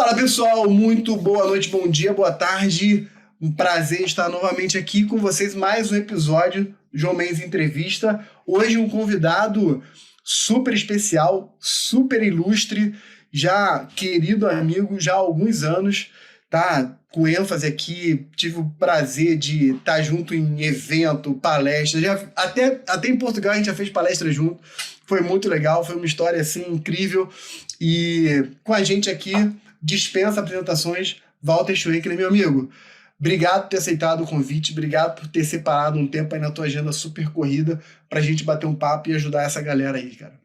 Fala pessoal, muito boa noite, bom dia, boa tarde. Um prazer estar novamente aqui com vocês. Mais um episódio do João Mendes Entrevista. Hoje um convidado super especial, super ilustre, já querido amigo, já há alguns anos, tá? Com ênfase aqui, tive o prazer de estar junto em evento, palestra, até em Portugal a gente já fez palestra junto. Foi muito legal, foi uma história assim incrível. E com a gente aqui, dispensa apresentações, Walter Schwenker, meu amigo. Obrigado por ter aceitado o convite, obrigado por ter separado um tempo aí na tua agenda super corrida pra gente bater um papo e ajudar essa galera aí, cara.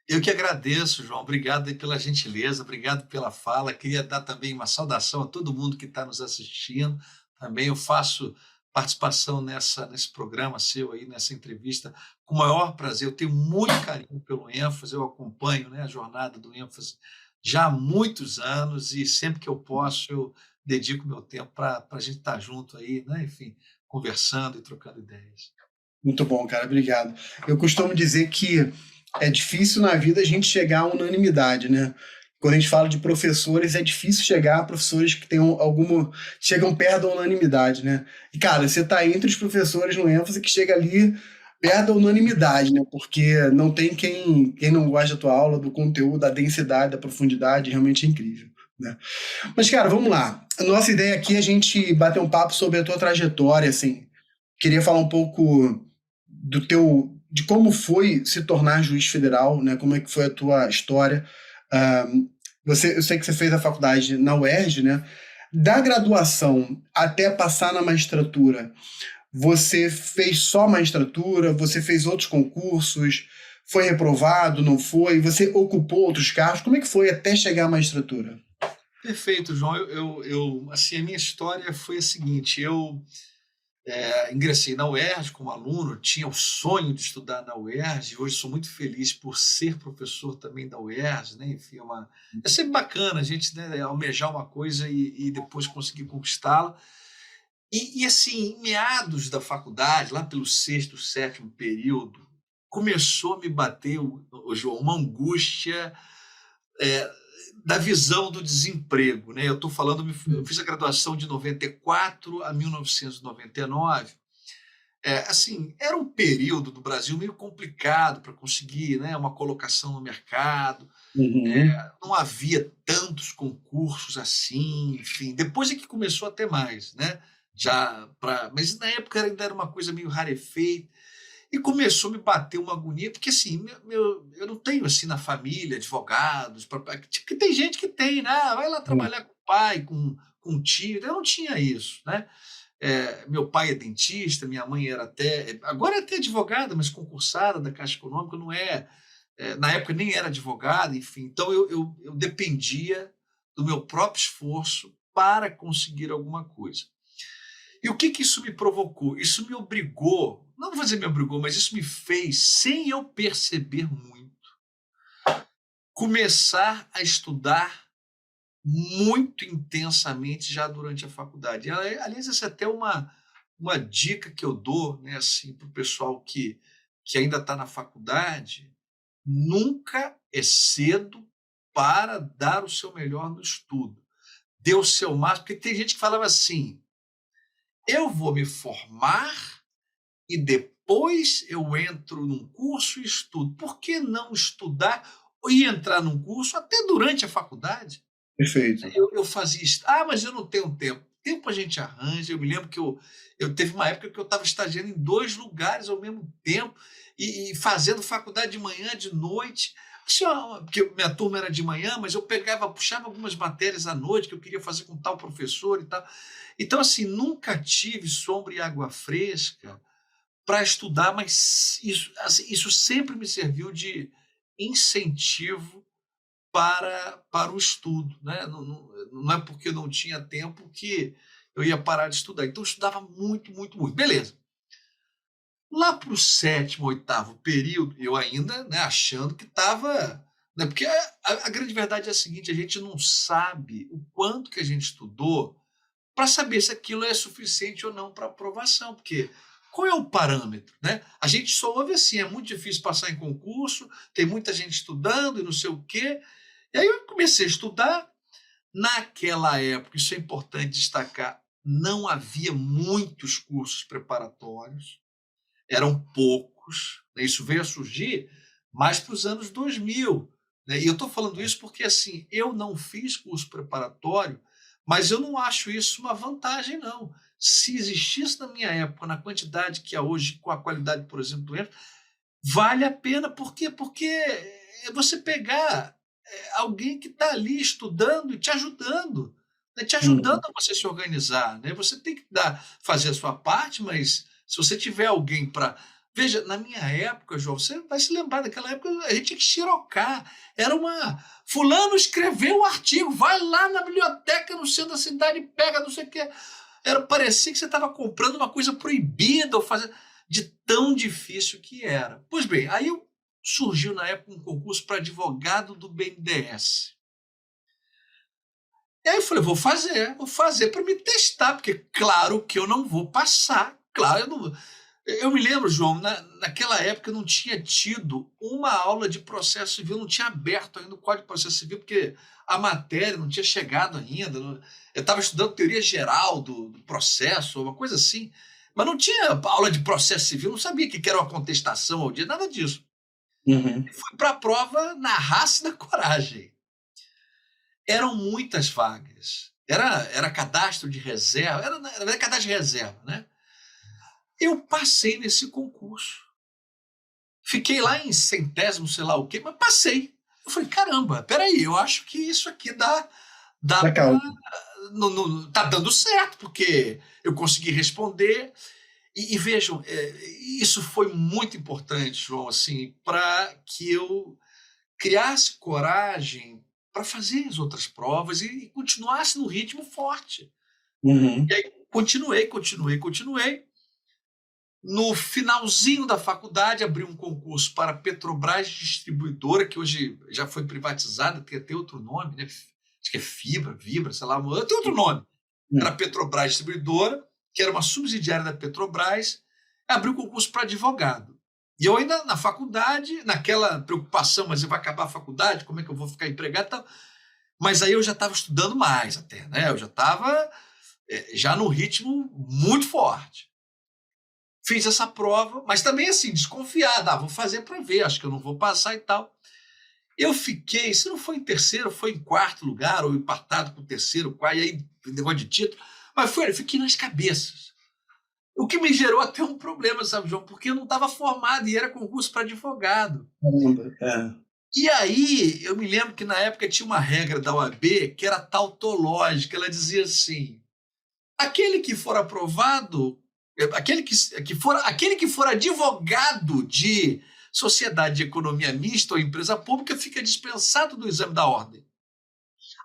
Eu que agradeço, João. Obrigado aí pela gentileza, obrigado pela fala. Queria dar também uma saudação a todo mundo que está nos assistindo. Também eu faço participação nesse programa seu aí, nessa entrevista, com o maior prazer. Eu tenho muito carinho pelo ênfase, eu acompanho, né, a jornada do ênfase já há muitos anos e sempre que eu posso eu dedico meu tempo para a gente estar junto aí, né, enfim, conversando e trocando ideias. Muito bom, cara, obrigado. Eu costumo dizer que é difícil na vida a gente chegar à unanimidade, né? Quando a gente fala de professores, é difícil chegar a professores que tenham chegam perto da unanimidade, né? E, cara, você tá entre os professores no ênfase que chega ali perto da unanimidade, né? Porque não tem quem não gosta da tua aula, do conteúdo, da densidade, da profundidade, realmente é incrível, né? Mas, cara, vamos lá. A nossa ideia aqui é a gente bater um papo sobre a tua trajetória, assim. Queria falar um pouco de como foi se tornar juiz federal, né? Como é que foi a tua história. Ah, eu sei que você fez a faculdade na UERJ, né? Da graduação até passar na magistratura, você fez só magistratura? Você fez outros concursos? Foi reprovado? Não foi? Você ocupou outros cargos? Como é que foi até chegar à magistratura? Perfeito, João. Assim, a minha história foi a seguinte: eu ingressei na UERJ como aluno, tinha o sonho de estudar na UERJ, e hoje sou muito feliz por ser professor também da UERJ, né? Enfim, é sempre bacana a gente, né, almejar uma coisa e depois conseguir conquistá-la. Assim, em meados da faculdade, lá pelo sexto, sétimo período, começou a me bater, João, uma angústia é, da visão do desemprego, né? Eu estou falando, eu fiz a graduação de 94 a 1999. Assim, era um período do Brasil meio complicado para conseguir, né, uma colocação no mercado. Uhum. Não havia tantos concursos assim, enfim. Depois é que começou a ter mais, né? Mas na época ainda era uma coisa meio rarefeita. E começou a me bater uma agonia, porque assim, eu não tenho assim na família advogados, que tem gente que tem, né? Vai lá trabalhar com o pai, com o tio. Eu não tinha isso, né? Meu pai é dentista, minha mãe era agora é até advogada, mas concursada da Caixa Econômica, não na época nem era advogada, enfim. Então eu dependia do meu próprio esforço para conseguir alguma coisa. E o que isso me provocou? Isso me obrigou, não vou dizer me obrigou, mas isso me fez, sem eu perceber muito, começar a estudar muito intensamente já durante a faculdade. Aliás, essa é até uma dica que eu dou, né, assim, para o pessoal que ainda está na faculdade: nunca é cedo para dar o seu melhor no estudo. Dê o seu máximo, porque tem gente que falava assim: eu vou me formar e depois eu entro num curso e estudo. Por que não estudar e entrar num curso até durante a faculdade? Perfeito. Eu fazia isso. Ah, mas eu não tenho tempo. Tempo a gente arranja. Eu me lembro que eu teve uma época que eu estava estagiando em 2 lugares ao mesmo tempo e fazendo faculdade de manhã, de noite. Assim, porque minha turma era de manhã, mas eu puxava algumas matérias à noite que eu queria fazer com tal professor e tal. Então, assim, nunca tive sombra e água fresca para estudar, mas isso sempre me serviu de incentivo para o estudo, né? Não é porque eu não tinha tempo que eu ia parar de estudar. Então, eu estudava muito, muito, muito. Beleza. Lá para o sétimo, oitavo período, eu ainda, né, achando que estava. Né, porque a grande verdade é a seguinte: a gente não sabe o quanto que a gente estudou para saber se aquilo é suficiente ou não para aprovação, porque qual é o parâmetro, né? A gente só ouve assim: é muito difícil passar em concurso, tem muita gente estudando e não sei o quê. E aí eu comecei a estudar, Naquela época, isso é importante destacar, não havia muitos cursos preparatórios, eram poucos, né? Isso veio a surgir mais para os anos 2000, né? E eu estou falando isso porque assim, eu não fiz curso preparatório, mas eu não acho isso uma vantagem, não. Se existisse na minha época, na quantidade que há hoje, com a qualidade, por exemplo, do ENF, vale a pena. Por quê? Porque é você pegar alguém que está ali estudando e te ajudando, né? Te ajudando Uhum. a você se organizar. Né? Você tem que fazer a sua parte, mas se você tiver alguém para. Veja, na minha época, João, você vai se lembrar daquela época, a gente tinha que xerocar. Era uma. Fulano escreveu um artigo, vai lá na biblioteca no centro da cidade, pega não sei o quê. Parecia que você estava comprando uma coisa proibida, ou fazendo, de tão difícil que era. Pois bem, aí surgiu na época um concurso para advogado do BNDES. E aí eu falei, vou fazer para me testar, porque claro que eu não vou passar. Claro, eu não. Eu me lembro, João, naquela época eu não tinha tido uma aula de processo civil, não tinha aberto ainda o Código de Processo Civil, porque a matéria não tinha chegado ainda. Eu estava estudando teoria geral do processo, uma coisa assim, mas não tinha aula de processo civil, não sabia o que era uma contestação ao dia, nada disso. Uhum. Fui para a prova na raça e na coragem. Eram muitas vagas. Era cadastro de reserva, era cadastro de reserva, né? Eu passei nesse concurso. Fiquei lá em centésimo, sei lá o quê, mas passei. Eu falei, caramba, peraí, eu acho que isso aqui dá Da para. causa. Tá dando certo, porque eu consegui responder. E vejam, isso foi muito importante, João, assim, para que eu criasse coragem para fazer as outras provas e continuasse no ritmo forte. E Uhum. aí continuei. No finalzinho da faculdade, abri um concurso para a Petrobras Distribuidora, que hoje já foi privatizada, tem até outro nome, né? Acho que é Fibra, Vibra, sei lá, tem outro nome. Era a Uhum. Petrobras Distribuidora, que era uma subsidiária da Petrobras, abriu um concurso para advogado. E eu ainda na faculdade, naquela preocupação, mas eu vou acabar a faculdade, como é que eu vou ficar empregado e tal. Mas aí eu já estava estudando mais até, né? Eu já estava já no ritmo muito forte. Fiz essa prova, mas também assim, desconfiada, vou fazer para ver, acho que eu não vou passar e tal. Eu fiquei, se não foi em terceiro, foi em quarto lugar, ou empatado com o terceiro, quarto, e aí negócio de título, mas eu fiquei nas cabeças. O que me gerou até um problema, sabe, João? Porque eu não estava formado e era concurso para advogado. Caramba. É. E aí, eu me lembro que na época tinha uma regra da OAB que era tautológica. Ela dizia assim: aquele que for aprovado, aquele que for advogado de sociedade de economia mista ou empresa pública fica dispensado do exame da ordem.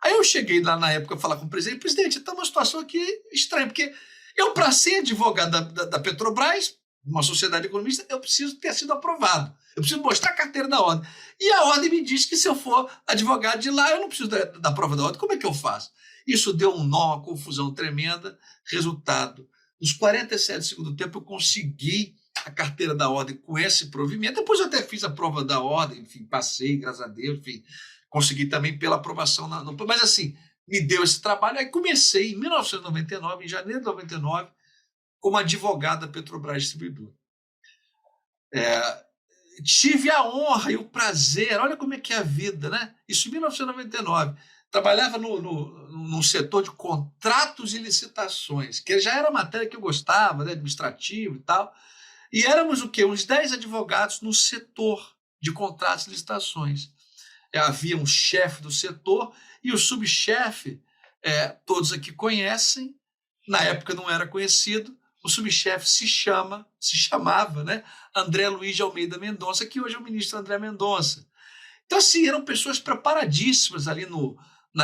Aí eu cheguei lá na época a falar com o presidente, está uma situação aqui estranha, porque eu, para ser advogado da Petrobras, uma sociedade economista, eu preciso ter sido aprovado. Eu preciso mostrar a carteira da ordem. E a ordem me diz que se eu for advogado de lá, eu não preciso da prova da ordem. Como é que eu faço? Isso deu um nó, uma confusão tremenda. Resultado, nos 47 do segundo tempo, eu consegui a carteira da ordem com esse provimento. Depois eu até fiz a prova da ordem, enfim, passei, graças a Deus, enfim, consegui também pela aprovação. Mas assim, me deu esse trabalho. Aí comecei em 1999, em janeiro de 99, como advogado da Petrobras Distribuidora. Tive a honra e o prazer, olha como é que é a vida, né? Isso em 1999. Trabalhava num setor de contratos e licitações, que já era matéria que eu gostava, né, administrativo e tal. E éramos o quê? Uns 10 advogados no setor de contratos e licitações. Havia um chefe do setor e o subchefe, todos aqui conhecem, na época não era conhecido, o subchefe se chamava, né, André Luiz de Almeida Mendonça, que hoje é o ministro André Mendonça. Então, assim, eram pessoas preparadíssimas ali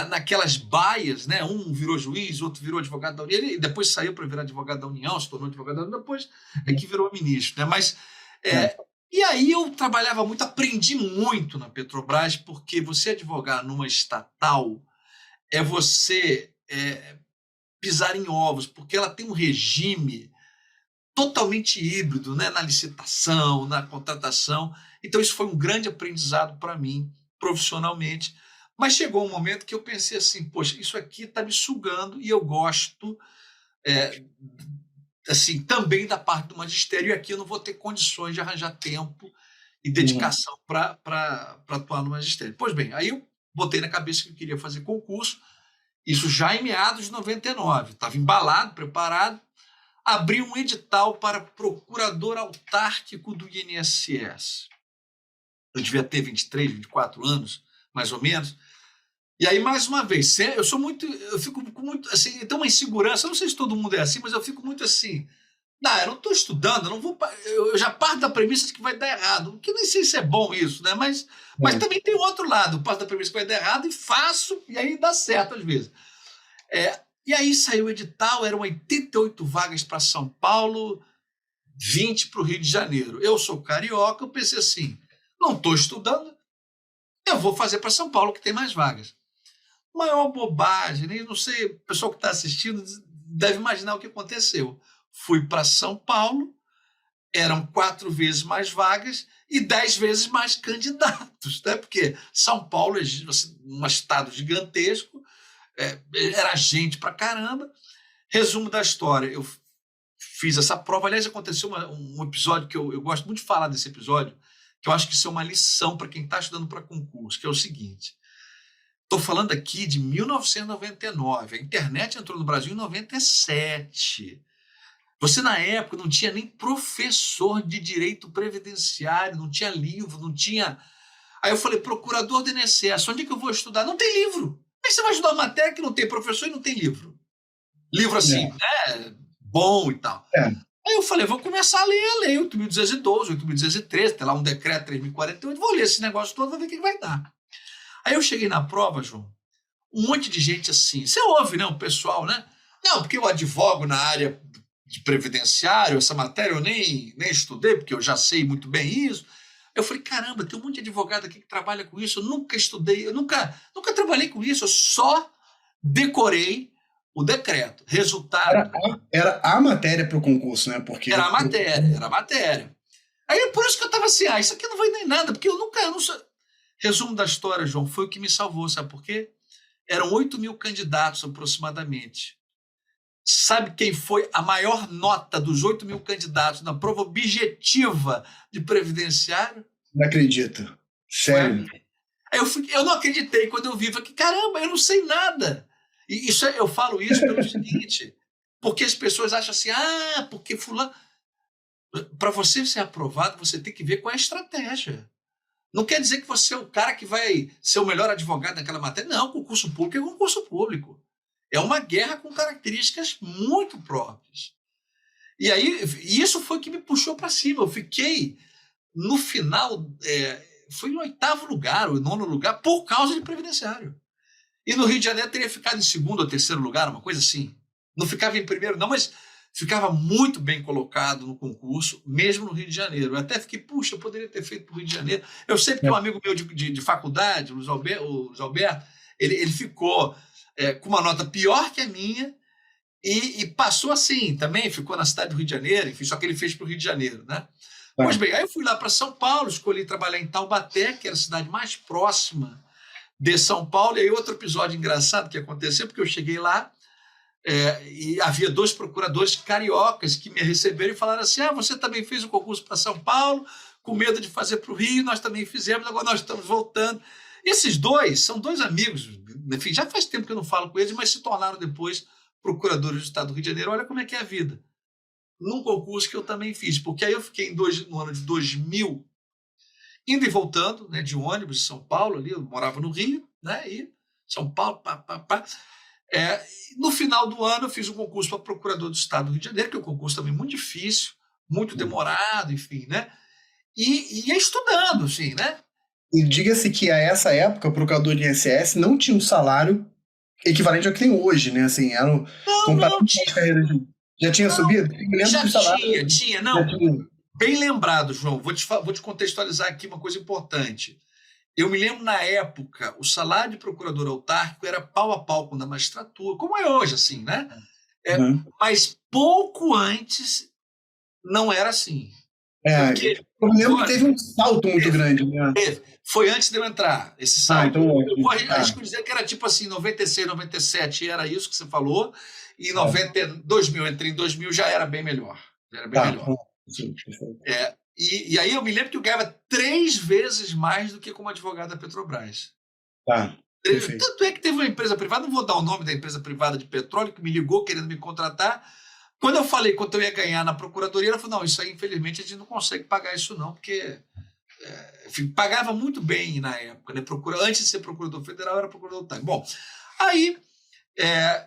naquelas baias, né? Um virou juiz, outro virou advogado da União, ele depois saiu para virar advogado da União, se tornou advogado da União, depois é que virou ministro, né? Mas, É. e aí eu trabalhava muito, aprendi muito na Petrobras, porque você advogar numa estatal é você pisar em ovos, porque ela tem um regime totalmente híbrido, né? Na licitação, na contratação. Então, isso foi um grande aprendizado para mim, profissionalmente. Mas chegou um momento que eu pensei assim, poxa, isso aqui está me sugando e eu gosto é, assim, também da parte do magistério, e aqui eu não vou ter condições de arranjar tempo e Uhum. dedicação para atuar no magistério. Pois bem, aí eu botei na cabeça que eu queria fazer concurso, isso já em meados de 99, estava embalado, preparado, abri um edital para procurador autárquico do INSS. Eu devia ter 23, 24 anos, mais ou menos. E aí, mais uma vez, eu fico com muito, assim, tem uma insegurança, eu não sei se todo mundo é assim, mas eu fico muito assim, não, eu não estou estudando, eu não vou, eu já parto da premissa de que vai dar errado, que nem sei se é bom isso, né? Mas É. também tem o outro lado, eu parto da premissa que vai dar errado e faço, e aí dá certo às vezes. E aí saiu o edital, eram 88 vagas para São Paulo, 20 para o Rio de Janeiro. Eu sou carioca, eu pensei assim, não estou estudando, eu vou fazer para São Paulo, que tem mais vagas. Maior bobagem, nem não sei, o pessoal que está assistindo deve imaginar o que aconteceu. Fui para São Paulo, eram 4 vezes mais vagas e 10 vezes mais candidatos, né? Porque São Paulo é um estado gigantesco, era gente pra caramba. Resumo da história, eu fiz essa prova. Aliás, aconteceu um episódio que eu gosto muito de falar desse episódio, que eu acho que isso é uma lição para quem está estudando para concurso, que é o seguinte. Estou falando aqui de 1999. A internet entrou no Brasil em 97. Você, na época, não tinha nem professor de direito previdenciário, não tinha livro, não tinha. Aí eu falei, procurador do INSS, onde é que eu vou estudar? Não tem livro. Como é que você vai estudar uma matéria que não tem professor e não tem livro? Livro assim, É. né? Bom e tal. É. Aí eu falei, vou começar a lei 8.212, 8.213, tem lá um decreto 3.048, vou ler esse negócio todo, vou ver o que vai dar. Aí eu cheguei na prova, João, um monte de gente assim. Você ouve, né, o pessoal, né? Não, porque eu advogo na área de previdenciário, essa matéria eu nem estudei, porque eu já sei muito bem isso. Eu falei, caramba, tem um monte de advogado aqui que trabalha com isso, eu nunca estudei, eu nunca trabalhei com isso, eu só decorei o decreto. Resultado, Era a matéria para o concurso, né? Porque era a matéria. Aí por isso que eu estava assim, isso aqui não vai nem nada, porque eu não sou... Resumo da história, João, foi o que me salvou, sabe por quê? Eram 8.000 candidatos aproximadamente. Sabe quem foi a maior nota dos 8.000 candidatos na prova objetiva de previdenciário? não acredito. Foi a Sério. minha. Aí eu não acreditei quando eu vi, falei, caramba, eu não sei nada. E eu falo isso pelo seguinte, porque as pessoas acham assim, porque fulano... Para você ser aprovado, você tem que ver qual é a estratégia. Não quer dizer que você é o cara que vai ser o melhor advogado naquela matéria. Não, concurso público é concurso público. É uma guerra com características muito próprias. E aí, isso foi o que me puxou para cima. Eu fiquei, no final, foi no 8º lugar, ou 9º lugar, por causa de previdenciário. E no Rio de Janeiro teria ficado em 2º ou 3º lugar, uma coisa assim. Não ficava em primeiro, não, mas ficava muito bem colocado no concurso, mesmo no Rio de Janeiro. Eu até fiquei, puxa, eu poderia ter feito para o Rio de Janeiro. Eu sei porque um amigo meu de faculdade, o Luiz Alberto, ele ficou com uma nota pior que a minha e passou assim também, ficou na cidade do Rio de Janeiro, enfim, só que ele fez para o Rio de Janeiro, né? Pois bem, aí eu fui lá para São Paulo, escolhi trabalhar em Taubaté, que era a cidade mais próxima de São Paulo. E aí outro episódio engraçado que aconteceu, porque eu cheguei lá, e havia 2 procuradores cariocas que me receberam e falaram assim, você também fez o concurso para São Paulo, com medo de fazer para o Rio, nós também fizemos, agora nós estamos voltando. Esses 2 são 2 amigos, enfim, já faz tempo que eu não falo com eles, mas se tornaram depois procuradores do Estado do Rio de Janeiro. Olha como é que é a vida. Num concurso que eu também fiz, porque aí eu fiquei no ano de 2000, indo e voltando, né, de ônibus de São Paulo, ali, eu morava no Rio, né, e São Paulo, pá. No final do ano, eu fiz um concurso para procurador do Estado do Rio de Janeiro, que é um concurso também muito difícil, muito demorado, enfim, né? E ia estudando, assim, né? E diga-se que a essa época o procurador de INSS não tinha um salário equivalente ao que tem hoje, né? Assim, comparado Não, com as carreiras já tinha não, subido? Eu me lembro que já o salário tinha, já não. tinha. Bem lembrado, João, vou te contextualizar aqui uma coisa importante. Eu me lembro, na época, o salário de procurador autárquico era pau a pau com o da magistratura, como é hoje, assim, né? Uhum. Mas pouco antes não era assim. É, Porque Eu lembro que Foi, teve um salto muito grande, né? foi antes de eu entrar, esse Ah, salto. então Eu ótimo. arrisco dizer que era tipo assim, 96, 97 era isso que você falou, e É, 2000, entrei em 2000, já era bem melhor. Já era bem tá, melhor. tá. Sim, perfeito. E aí eu me lembro que eu ganhava 3 vezes mais do que como advogado da Petrobras. Tá, perfeito. Tanto é que teve uma empresa privada, não vou dar o nome da empresa privada de petróleo, que me ligou querendo me contratar. Quando eu falei quanto eu ia ganhar na procuradoria, ela falou: não, isso aí, infelizmente, a gente não consegue pagar isso, não, porque enfim, pagava muito bem na época, né? Antes de ser procurador federal, era procurador do. Bom, aí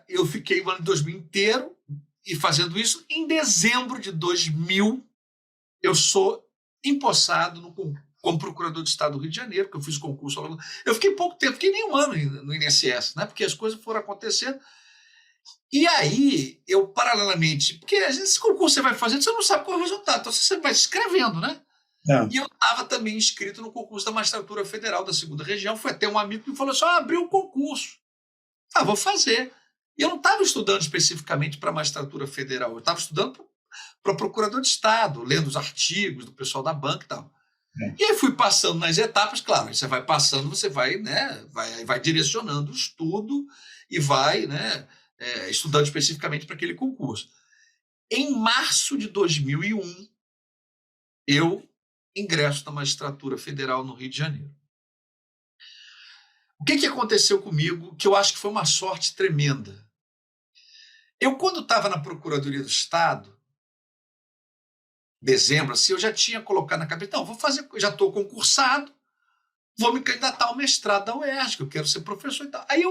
eu fiquei o ano de 2000 inteiro e fazendo isso. Em dezembro de 2000, eu sou empossado como procurador de Estado do Rio de Janeiro, que eu fiz o concurso. Eu fiquei pouco tempo, fiquei nem um ano no INSS, né? Porque as coisas foram acontecendo. E aí, eu paralelamente, porque às vezes esse concurso você vai fazendo, você não sabe qual é o resultado, então você vai se escrevendo, né? É, E eu estava também inscrito no concurso da Magistratura Federal da Segunda Região. Foi até um amigo que me falou assim: abriu o concurso. Ah, vou fazer. E eu não estava estudando especificamente para a Magistratura Federal, eu estava estudando para Procurador de Estado, lendo os artigos do pessoal da banca e tal. é. E aí fui passando nas etapas, claro, você vai passando, você vai, né, vai direcionando o estudo e vai, né, estudando especificamente para aquele concurso. Em março de 2001, eu ingresso na Magistratura Federal no Rio de Janeiro. O que aconteceu comigo que eu acho que foi uma sorte tremenda? Eu, quando estava na Procuradoria do Estado, dezembro, assim, eu já tinha colocado na cabeça, não, vou fazer, já estou concursado, vou me candidatar ao mestrado da UERJ, que eu quero ser professor e tal. Aí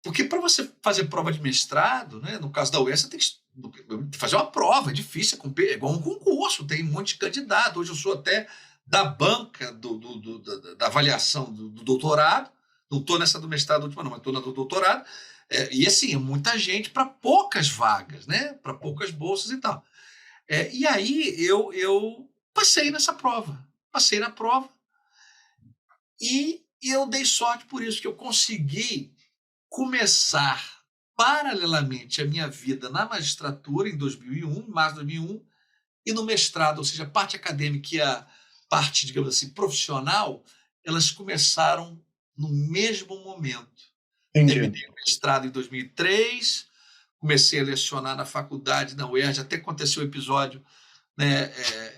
porque para você fazer prova de mestrado, né, no caso da UERJ, você tem que fazer uma prova, é difícil, é igual um concurso, tem um monte de candidato. Hoje eu sou até da banca da avaliação do doutorado, não estou nessa do mestrado última, não, mas estou na do doutorado. E assim, é muita gente para poucas vagas, né? Para poucas bolsas e tal. E aí eu passei nessa prova, passei na prova e eu dei sorte por isso, que eu consegui começar paralelamente a minha vida na magistratura em 2001, em março de 2001, e no mestrado, ou seja, a parte acadêmica e a parte, digamos assim, profissional, elas começaram no mesmo momento. Entendi. Terminei o mestrado em 2003, comecei a lecionar na faculdade, na UERJ, até aconteceu o episódio, né?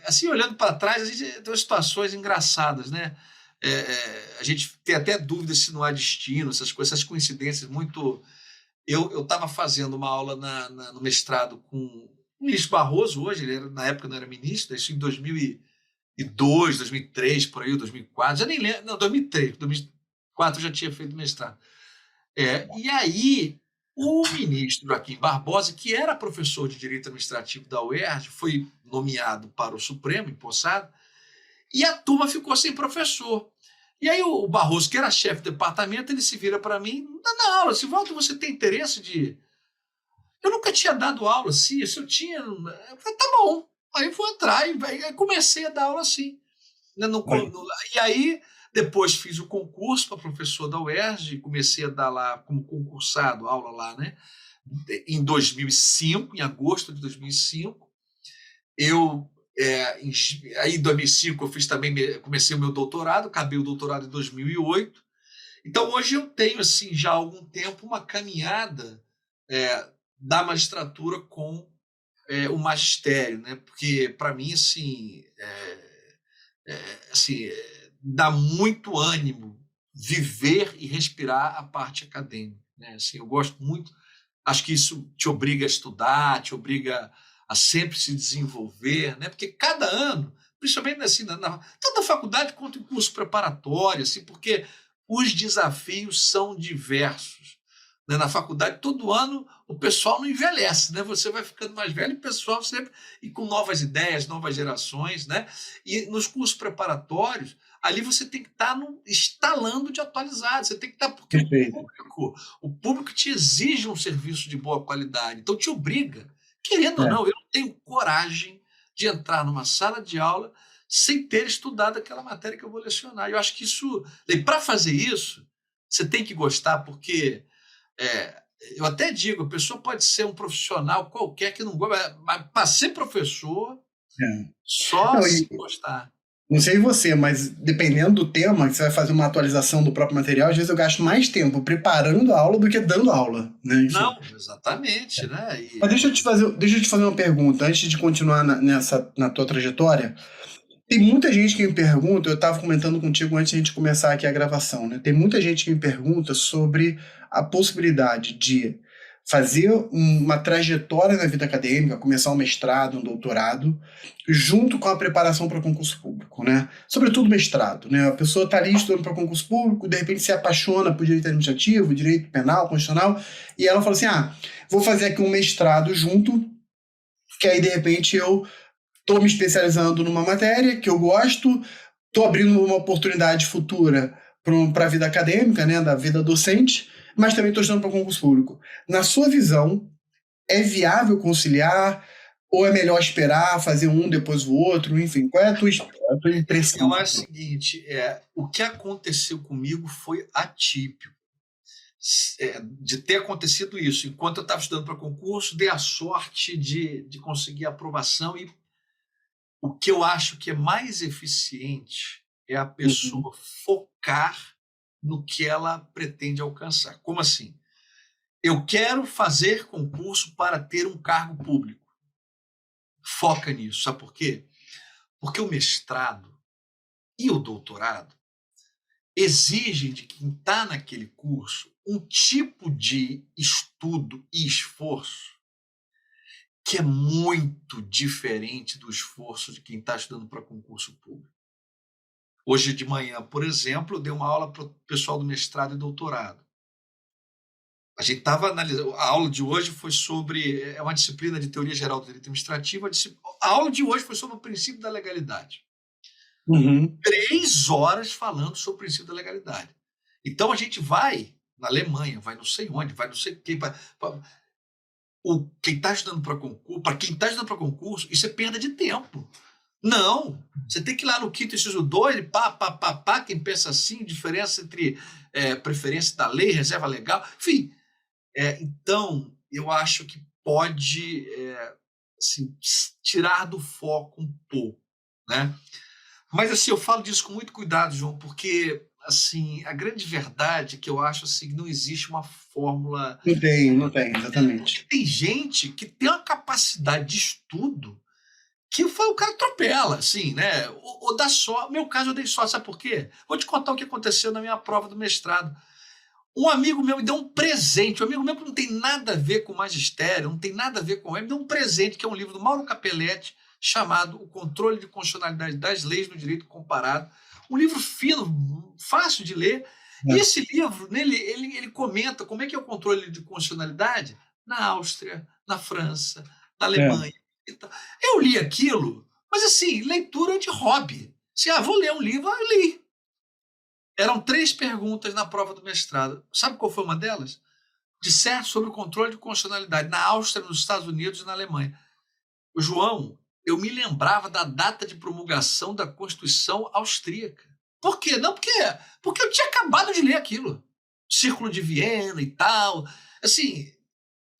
Assim, olhando para trás, a gente tem situações engraçadas, né? A gente tem até dúvidas se não há destino, essas coisas, essas coincidências muito. Eu estava fazendo uma aula no mestrado com o ministro Barroso, hoje, ele na época não era ministro, isso em 2002, 2003, por aí, 2004, já nem lembro, não, 2003, 2004 eu já tinha feito mestrado. E aí, o ministro Joaquim Barbosa, que era professor de Direito Administrativo da UERJ, foi nomeado para o Supremo, empossado, e a turma ficou sem professor. E aí o Barroso, que era chefe do departamento, ele se vira para mim, na aula, Sivaldo, você tem interesse de... Eu nunca tinha dado aula assim, isso eu tinha... Eu falei, tá bom. Aí eu vou entrar e comecei a dar aula assim. E aí, depois fiz o concurso para professor da UERJ, comecei a dar lá como concursado, aula lá, né? Em 2005, em agosto de 2005. Aí em 2005 eu fiz também, comecei o meu doutorado, acabei o doutorado em 2008. Então hoje eu tenho assim já há algum tempo uma caminhada da magistratura com o magistério, né? Porque para mim assim, dá muito ânimo viver e respirar a parte acadêmica, né? Assim, eu gosto muito, acho que isso te obriga a estudar, te obriga a sempre se desenvolver, né? Porque cada ano, principalmente assim, tanto na faculdade quanto em curso preparatório, assim, porque os desafios são diversos. Né? Na faculdade, todo ano, o pessoal não envelhece, né? Você vai ficando mais velho e o pessoal sempre e com novas ideias, novas gerações, né? E nos cursos preparatórios, ali você tem que estar instalando de atualizado, você tem que estar, porque Perfeito. o público te exige um serviço de boa qualidade, então te obriga, querendo ou É, não, eu não tenho coragem de entrar numa sala de aula sem ter estudado aquela matéria que eu vou lecionar. Eu acho que isso, para fazer isso, você tem que gostar, porque eu até digo, a pessoa pode ser um profissional qualquer que não gosta, mas para ser professor, É. Só Não, se e gostar. não sei você, mas dependendo do tema, que você vai fazer uma atualização do próprio material, às vezes eu gasto mais tempo preparando a aula do que dando aula, né? Enfim. Não, exatamente, né? Mas deixa eu te fazer uma pergunta, antes de continuar na tua trajetória. Tem muita gente que me pergunta, eu estava comentando contigo antes de a gente começar aqui a gravação, né? Tem muita gente que me pergunta sobre a possibilidade de fazer uma trajetória na vida acadêmica, começar um mestrado, um doutorado, junto com a preparação para concurso público, né? Sobretudo mestrado, né? A pessoa está ali estudando para concurso público, de repente se apaixona por direito administrativo, direito penal, constitucional, e ela fala assim, vou fazer aqui um mestrado junto, que aí de repente eu estou me especializando numa matéria que eu gosto, estou abrindo uma oportunidade futura para a vida acadêmica, né, da vida docente, mas também estou estudando para concurso público. Na sua visão, é viável conciliar ou é melhor esperar, fazer um depois o outro? Enfim, qual é a tua impressão? Eu acho o seguinte, o que aconteceu comigo foi atípico. De ter acontecido isso. Enquanto eu estava estudando para concurso, dei a sorte de conseguir aprovação, e o que eu acho que é mais eficiente é a pessoa focar no que ela pretende alcançar. Como assim? Eu quero fazer concurso para ter um cargo público. Foca nisso. Sabe por quê? Porque o mestrado e o doutorado exigem de quem está naquele curso um tipo de estudo e esforço que é muito diferente do esforço de quem está estudando para concurso público. Hoje de manhã, por exemplo, eu dei uma aula para o pessoal do mestrado e doutorado. A gente estava analisando. A aula de hoje foi sobre. É uma disciplina de teoria geral do direito administrativo. A aula de hoje foi sobre o princípio da legalidade. 3 horas falando sobre o princípio da legalidade. Então a gente vai na Alemanha, vai não sei onde, vai não sei quem. Quem está estudando para concurso, para quem está estudando para concurso, isso é perda de tempo. Não, você tem que ir lá no quinto inciso 2, quem pensa assim, diferença entre preferência da lei, reserva legal, enfim. Então, eu acho que pode assim, tirar do foco um pouco, né? Mas assim, eu falo disso com muito cuidado, João, porque assim, a grande verdade é que eu acho assim, que não existe uma fórmula. Não tem, exatamente. Tem gente que tem uma capacidade de estudo que foi o cara atropela, assim, né? Ou dá só. No meu caso, eu dei só, sabe por quê? Vou te contar o que aconteceu na minha prova do mestrado. Um amigo meu me deu um presente, um amigo meu que não tem nada a ver com magistério, não tem nada a ver com ele, me deu um presente, que é um livro do Mauro Capelletti, chamado O Controle de Constitucionalidade das Leis no Direito Comparado. Um livro fino, fácil de ler. E esse livro, nele, ele comenta como é que é o controle de constitucionalidade na Áustria, na França, na Alemanha. Então, eu li aquilo, mas assim, leitura de hobby. Se vou ler um livro, eu li. Eram 3 perguntas na prova do mestrado. Sabe qual foi uma delas? Disserte sobre o controle de constitucionalidade na Áustria, nos Estados Unidos e na Alemanha. O João, eu me lembrava da data de promulgação da Constituição austríaca. Por quê? Não, porque eu tinha acabado de ler aquilo. Círculo de Viena e tal. Assim,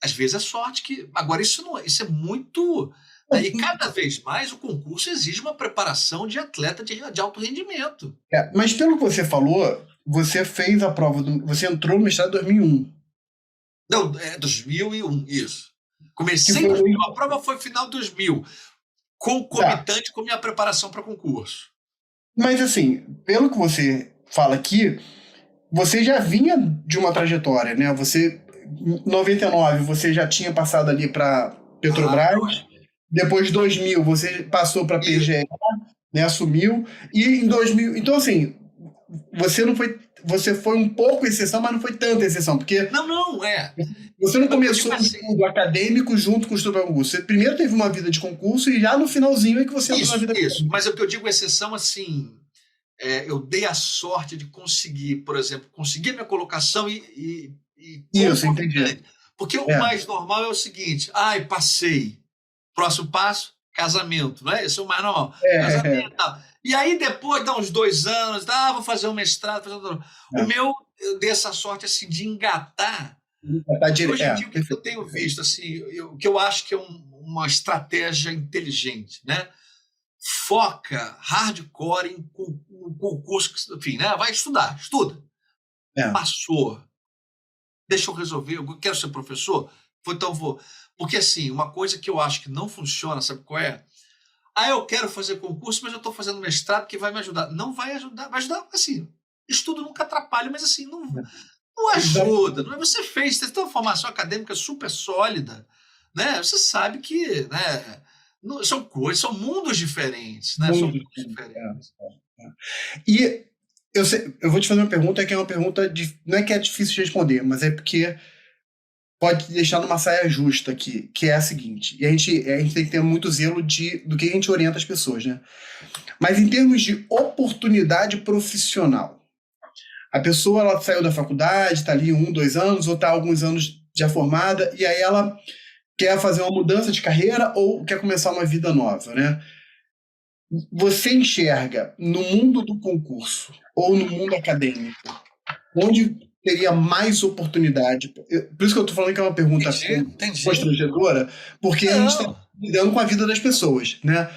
às vezes é sorte que... Agora, isso é muito... E cada vez mais o concurso exige uma preparação de atleta de alto rendimento. Mas pelo que você falou, você fez a prova, você entrou no mestrado em 2001. Não, 2001, isso. Comecei em 2000, a prova foi final de 2000, concomitante com minha preparação para concurso. Mas assim, pelo que você fala aqui, você já vinha de uma trajetória, né? Você, em 99, você já tinha passado ali para Petrobras. Depois de 2000, você passou para a PGE, né? Assumiu. E em 2000... Então, assim, você foi um pouco exceção, mas não foi tanta exceção, porque... Não. Você não começou o estudo acadêmico junto com o estudo para concurso. Você primeiro teve uma vida de concurso e já no finalzinho é que você entrou na vida acadêmica. Mas o que eu digo exceção, assim... eu dei a sorte de conseguir, por exemplo, conseguir a minha colocação e isso, entendi. Porque o mais normal é o seguinte, passei. Próximo passo, casamento, não é? Esse é o mais normal. Casamento, tal. E aí depois, dá uns 2 anos, vou fazer um mestrado. O meu, eu dei essa sorte assim, de engatar. Hoje em dia, o que eu tenho visto, assim, o que eu acho que é uma estratégia inteligente, né? foca hardcore em concurso, enfim, né? Vai estudar, estuda. Passou. Deixa eu resolver, eu quero ser professor? Então vou. Porque, assim, uma coisa que eu acho que não funciona, sabe qual é? Eu quero fazer concurso, mas eu estou fazendo mestrado que vai me ajudar. Não vai ajudar, vai ajudar, assim, estudo nunca atrapalha, mas, assim, não ajuda. Não é? Você tem uma formação acadêmica super sólida, né? Você sabe que, né, são coisas, são mundos diferentes, né? São mundos diferentes. E eu vou te fazer uma pergunta que é uma pergunta, não é que é difícil de responder, mas é porque pode deixar numa saia justa aqui, que é a seguinte, e a gente tem que ter muito zelo do que a gente orienta as pessoas, né? Mas em termos de oportunidade profissional, a pessoa ela saiu da faculdade, está ali 1, 2 anos, ou está alguns anos já formada, e aí ela quer fazer uma mudança de carreira ou quer começar uma vida nova, né? Você enxerga no mundo do concurso ou no mundo acadêmico, onde teria mais oportunidade? Por isso que eu estou falando que é uma pergunta constrangedora, porque a gente está lidando com a vida das pessoas, né?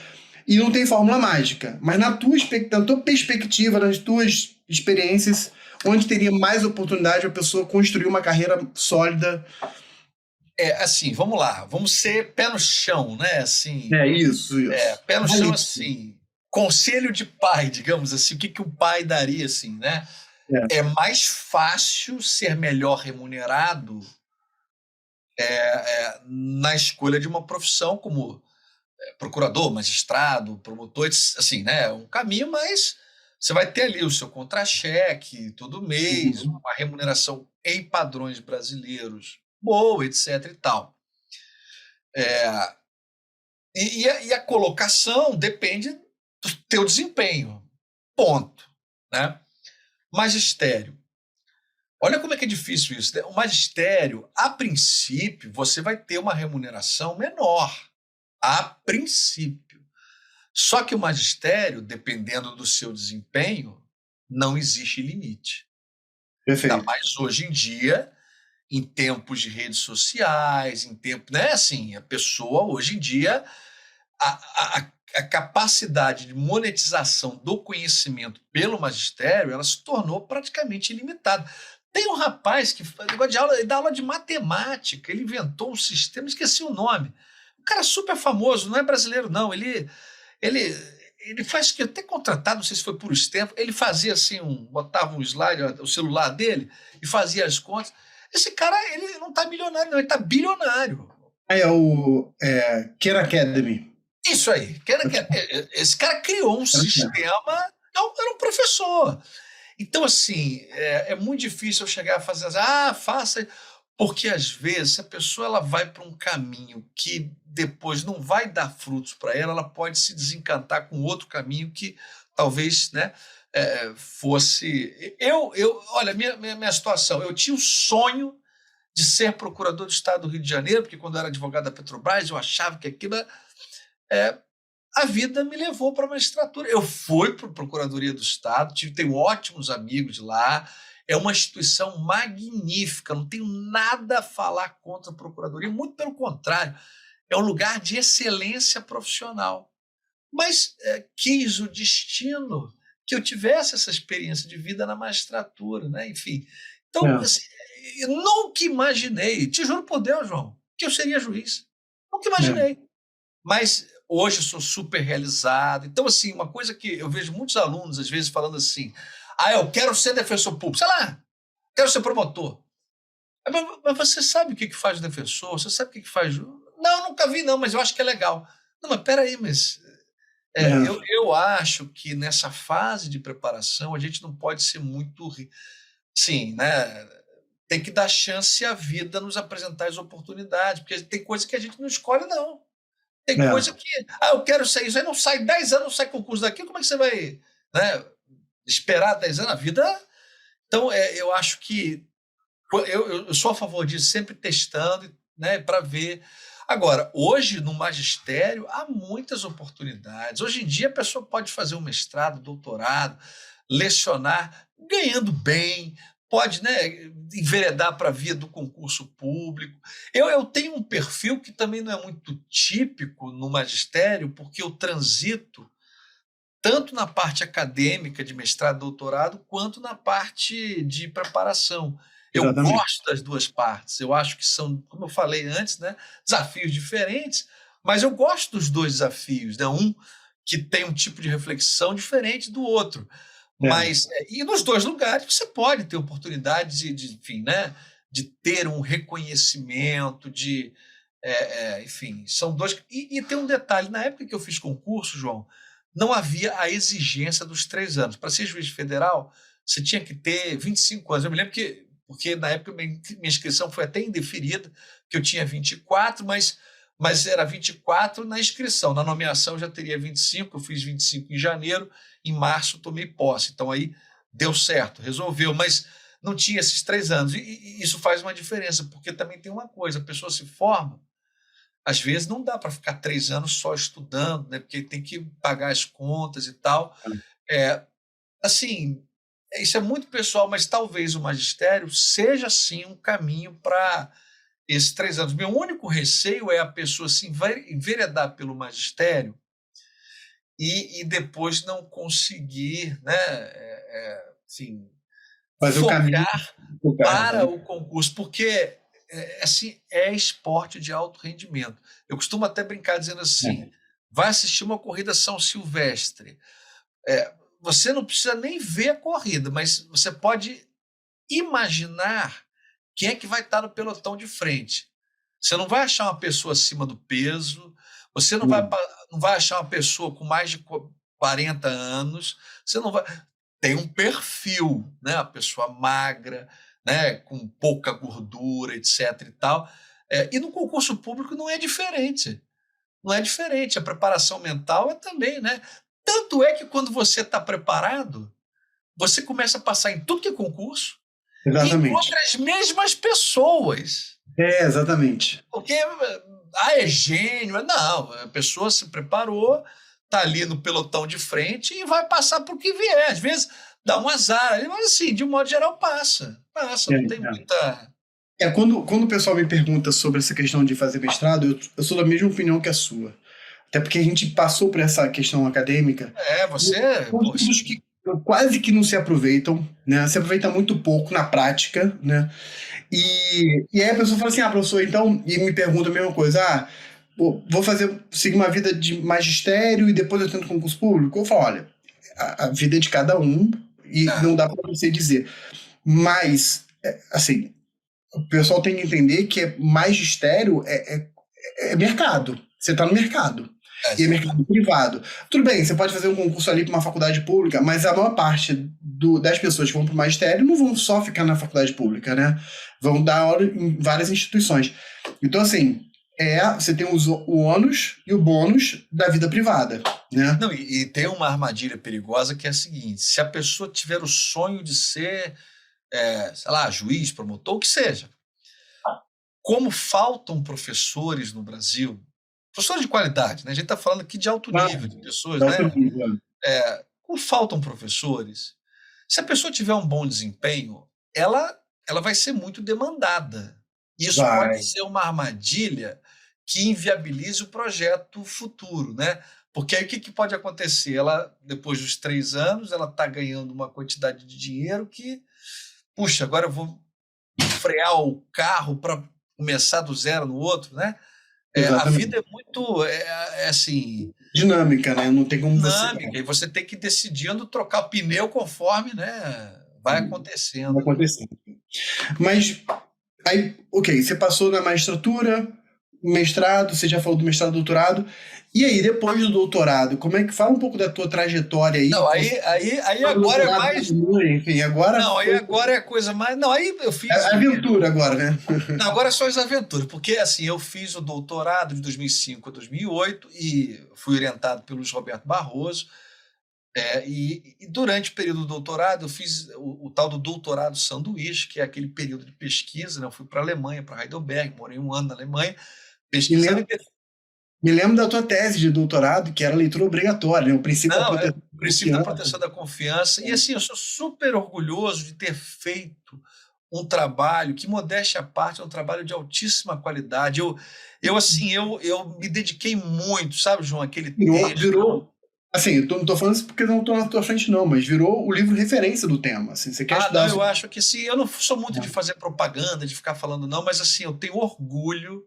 E não tem fórmula mágica. Mas na tua perspectiva, nas tuas experiências, onde teria mais oportunidade a pessoa construir uma carreira sólida? Assim, vamos lá, vamos ser pé no chão, né? Assim, isso. Pé no chão, assim, conselho de pai, digamos assim, o que um pai daria, assim, né? É mais fácil ser melhor remunerado na escolha de uma profissão como procurador, magistrado, promotor, assim, né? Um caminho, mas você vai ter ali o seu contra-cheque todo mês, uma remuneração em padrões brasileiros boa, etc. e tal. E a colocação depende do teu desempenho. Ponto. Né? Magistério. Olha como é que é difícil isso. O magistério, a princípio, você vai ter uma remuneração menor. A princípio. Só que o magistério, dependendo do seu desempenho, não existe limite. Perfeito. Ainda mais hoje em dia, em tempos de redes sociais, em tempo, né? Assim, a pessoa hoje em dia, a capacidade de monetização do conhecimento pelo magistério, ela se tornou praticamente ilimitada. Tem um rapaz que ele dá aula de matemática, ele inventou um sistema, esqueci o nome. Um cara super famoso, não é brasileiro, não. Ele faz que até contratado, não sei se foi por tempo, ele fazia assim, botava um slide, o celular dele, e fazia as contas. Esse cara, ele não está milionário, não, ele está bilionário. É o Khan Academy. Isso aí. Esse cara criou um sistema, era um professor. Então, assim, é muito difícil eu chegar a fazer faça, porque às vezes a pessoa ela vai para um caminho que depois não vai dar frutos para ela, ela pode se desencantar com outro caminho que talvez, né, fosse... Olha, minha situação, eu tinha o sonho de ser procurador do Estado do Rio de Janeiro, porque quando eu era advogado da Petrobras, eu achava que aquilo... a vida me levou para a magistratura. Eu fui para a Procuradoria do Estado, tenho ótimos amigos lá, é uma instituição magnífica, não tenho nada a falar contra a Procuradoria, muito pelo contrário, é um lugar de excelência profissional. Mas quis o destino que eu tivesse essa experiência de vida na magistratura, né? Enfim. Então, assim, eu nunca imaginei, te juro por Deus, João, que eu seria juiz. Nunca imaginei. Mas hoje eu sou super realizado. Então, assim, uma coisa que eu vejo muitos alunos, às vezes, falando assim, eu quero ser defensor público, sei lá, quero ser promotor. Mas você sabe o que faz o defensor? Você sabe o que faz... Não, nunca vi, não, mas eu acho que é legal. Não, mas peraí, mas... Eu acho que nessa fase de preparação a gente não pode ser muito... Sim, né? Tem que dar chance à vida nos apresentar as oportunidades, porque tem coisa que a gente não escolhe, não. Tem coisa que... eu quero ser isso. Aí não sai 10 anos, não sai concurso daqui, como é que você vai, né, esperar 10 anos? A vida... Então, eu acho que... Eu sou a favor disso, sempre testando, né, para ver... Agora, hoje, no magistério, há muitas oportunidades. Hoje em dia, a pessoa pode fazer um mestrado, doutorado, lecionar, ganhando bem, pode, né, enveredar para a via do concurso público. Eu tenho um perfil que também não é muito típico no magistério, porque eu transito tanto na parte acadêmica de mestrado e doutorado, quanto na parte de preparação. Eu Exatamente. gosto das duas partes. Eu acho que são, como eu falei antes, né, desafios diferentes, mas eu gosto dos dois desafios, né? Um que tem um tipo de reflexão diferente do outro. É. Mas, e nos dois lugares você pode ter oportunidade enfim, né, de ter um reconhecimento, enfim, são dois. E tem um detalhe: na época que eu fiz concurso, João, não havia a exigência dos 3 anos. Para ser juiz federal, você tinha que ter 25 anos. Eu me lembro que, porque na época minha inscrição foi até indeferida, que eu tinha 24, mas era 24 na inscrição. Na nomeação eu já teria 25, eu fiz 25 em janeiro, em março tomei posse. Então aí deu certo, resolveu, mas não tinha esses 3 anos. E isso faz uma diferença, porque também tem uma coisa: a pessoa se forma, às vezes não dá para ficar 3 anos só estudando, né? Porque tem que pagar as contas e tal. É, assim, isso é muito pessoal, mas talvez o magistério seja sim um caminho para esses 3 anos. Meu único receio é a pessoa se enveredar pelo magistério e depois não conseguir, né, assim, Fazer o caminho focar do carro, para né? o concurso, porque assim, é esporte de alto rendimento. Eu costumo até brincar dizendo assim: É. vai assistir uma corrida São Silvestre. Você não precisa nem ver a corrida, mas você pode imaginar quem é que vai estar no pelotão de frente. Você não vai achar uma pessoa acima do peso, você Não. não vai achar uma pessoa com mais de 40 anos, você não vai. Tem um perfil, né? A pessoa magra, né? Com pouca gordura, etc. e tal. E no concurso público não é diferente. Não é diferente. A preparação mental é também, né? Tanto é que quando você está preparado, você começa a passar em tudo que é concurso e Exatamente. encontra as mesmas pessoas. É, exatamente. Porque, é gênio. Não, a pessoa se preparou, está ali no pelotão de frente e vai passar por que vier. Às vezes dá um azar ali, mas assim, de um modo geral passa. Passa, É, não tem é. muita. Quando o pessoal me pergunta sobre essa questão de fazer mestrado, eu sou da mesma opinião que a sua. Até porque a gente passou por essa questão acadêmica. Você, São poxa, estudos que quase que não se aproveitam, né? Se aproveita muito pouco na prática, né? E aí a pessoa fala assim, professor, então, e me pergunta a mesma coisa, pô, seguir uma vida de magistério e depois eu tento concurso público? Eu falo, olha, a vida é de cada um e é, não dá para você dizer. Mas, assim, o pessoal tem que entender que magistério é mercado. Você está no mercado. E é exatamente. mercado privado. Tudo bem, você pode fazer um concurso ali para uma faculdade pública, mas a maior parte das pessoas que vão para o magistério não vão só ficar na faculdade pública, né? Vão dar aula em várias instituições. Então, assim, você tem o ônus e o bônus da vida privada, né? Não, e tem uma armadilha perigosa que é a seguinte: se a pessoa tiver o sonho de ser, sei lá, juiz, promotor, o que seja, como faltam professores no Brasil, professores de qualidade, né? A gente está falando aqui de alto Ah, nível, de pessoas, dá outro né? nível. Como faltam professores, se a pessoa tiver um bom desempenho, ela vai ser muito demandada. Isso pode Vai. ser uma armadilha que inviabilize o projeto futuro, né? Porque aí o que pode acontecer? Ela, depois dos 3 anos, ela está ganhando uma quantidade de dinheiro que, puxa, agora eu vou frear o carro para começar do zero no outro, né? A vida Exatamente. é muito, assim, Dinâmica, né? Não tem como você. dinâmica, e você tem que ir decidindo trocar o pneu conforme, né, vai Vai acontecendo, né? acontecer. Mas aí, ok, você passou na magistratura, mestrado, você já falou do mestrado, doutorado. E aí, depois do doutorado, como é que fala um pouco da tua trajetória aí? Não, Que você aí falou do agora é doutorado, mais. enfim, agora Não, aí foi agora é a coisa mais. Não, aí eu fiz. aventura agora, né? Não, agora é só as aventuras, porque assim, eu fiz o doutorado de 2005 a 2008 e fui orientado pelo Luiz Roberto Barroso. E durante o período do doutorado, eu fiz o tal do doutorado sanduíche, que é aquele período de pesquisa, né? Eu fui para a Alemanha, para Heidelberg, morei um ano na Alemanha, Me pesquisando. lembro, me lembro da tua tese de doutorado, que era leitura obrigatória, né? O princípio da Não, proteção o da princípio da confiança. proteção da confiança. E assim, eu sou super orgulhoso de ter feito um trabalho que, modéstia à parte, é um trabalho de altíssima qualidade. Eu assim, eu me dediquei muito, sabe, João, aquele Virou texto. Assim, eu não tô falando isso porque não tô na tua frente, não, mas virou o livro referência do tema. Assim, você quer Não, estudar eu sobre. acho que sim. Eu não sou muito de fazer propaganda, de ficar falando, não, mas assim, eu tenho orgulho.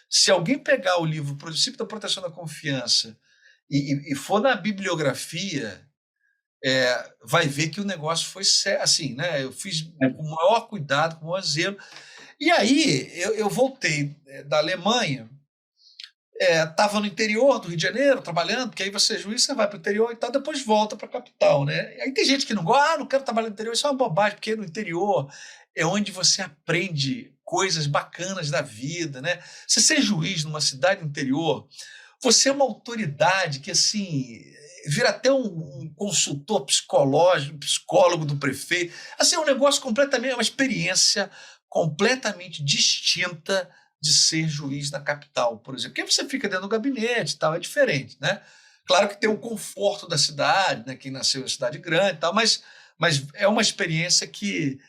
Se alguém pegar o livro Princípio da Proteção da Confiança e for na bibliografia, vai ver que o negócio foi assim, né? Eu fiz com o maior cuidado, com o maior zelo. E aí eu voltei da Alemanha, estava no interior do Rio de Janeiro trabalhando, porque aí você é juiz, você vai para o interior e tal, depois volta para a capital, né? E aí tem gente que não gosta, não quero trabalhar no interior, isso é uma bobagem, porque no interior é onde você aprende coisas bacanas da vida, né? Se ser juiz numa cidade do interior, você é uma autoridade que, assim, vira até um consultor psicológico, psicólogo do prefeito. Assim, é um negócio completamente, é uma experiência completamente distinta de ser juiz na capital, por exemplo. Porque você fica dentro do gabinete e tal, é diferente, né? Claro que tem o conforto da cidade, né? Quem nasceu em cidade grande e tal, mas é uma experiência que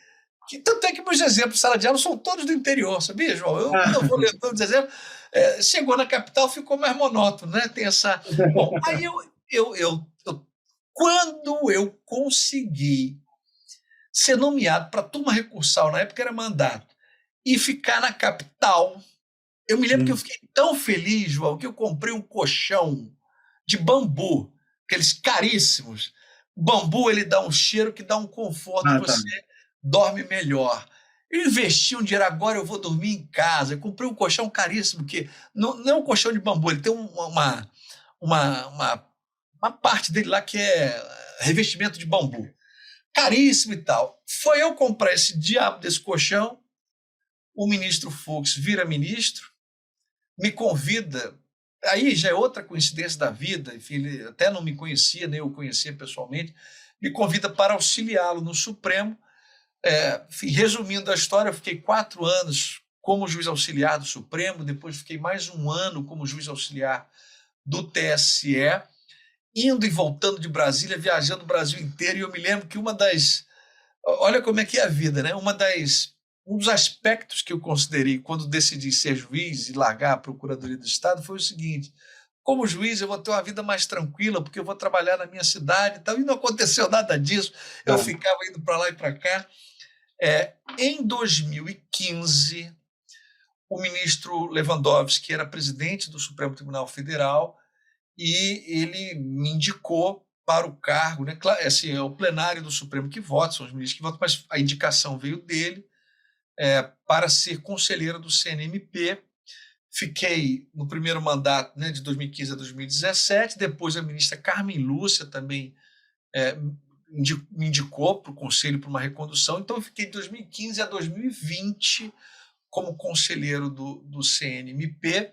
tanto é que meus exemplos de sala de aula são todos do interior, sabia, João? Quando eu vou ler todos os exemplos, chegou na capital, ficou mais monótono, né? Tem essa. Bom, aí quando eu consegui ser nomeado para a turma recursal, na época era mandato, e ficar na capital, eu me lembro que eu fiquei tão feliz, João, que eu comprei um colchão de bambu, aqueles caríssimos. O bambu, ele dá um cheiro que dá um conforto, Ah, tá. você dorme melhor. Eu investi um dinheiro, agora eu vou dormir em casa. Eu comprei um colchão caríssimo, que não é um colchão de bambu, ele tem uma parte dele lá que é revestimento de bambu. Caríssimo e tal. Foi eu comprar esse diabo desse colchão, o ministro Fux vira ministro, me convida. Aí já é outra coincidência da vida, enfim, ele até não me conhecia, nem eu conhecia pessoalmente, me convida para auxiliá-lo no Supremo. Enfim, resumindo a história, eu fiquei 4 anos como juiz auxiliar do Supremo, depois fiquei mais um ano como juiz auxiliar do TSE, indo e voltando de Brasília, viajando o Brasil inteiro, e eu me lembro que uma das... Olha como é que é a vida, né? Um dos aspectos que eu considerei quando decidi ser juiz e largar a Procuradoria do Estado foi o seguinte: como juiz eu vou ter uma vida mais tranquila, porque eu vou trabalhar na minha cidade e tal, e não aconteceu nada disso, eu Tá. ficava indo para lá e para cá. Em 2015, o ministro Lewandowski, que era presidente do Supremo Tribunal Federal, e ele me indicou para o cargo, né? Assim, é o plenário do Supremo que vota, são os ministros que votam, mas a indicação veio dele, para ser conselheiro do CNMP. Fiquei no primeiro mandato, né, de 2015 a 2017, depois a ministra Carmen Lúcia também me indicou para o conselho para uma recondução, então eu fiquei de 2015 a 2020 como conselheiro do CNMP,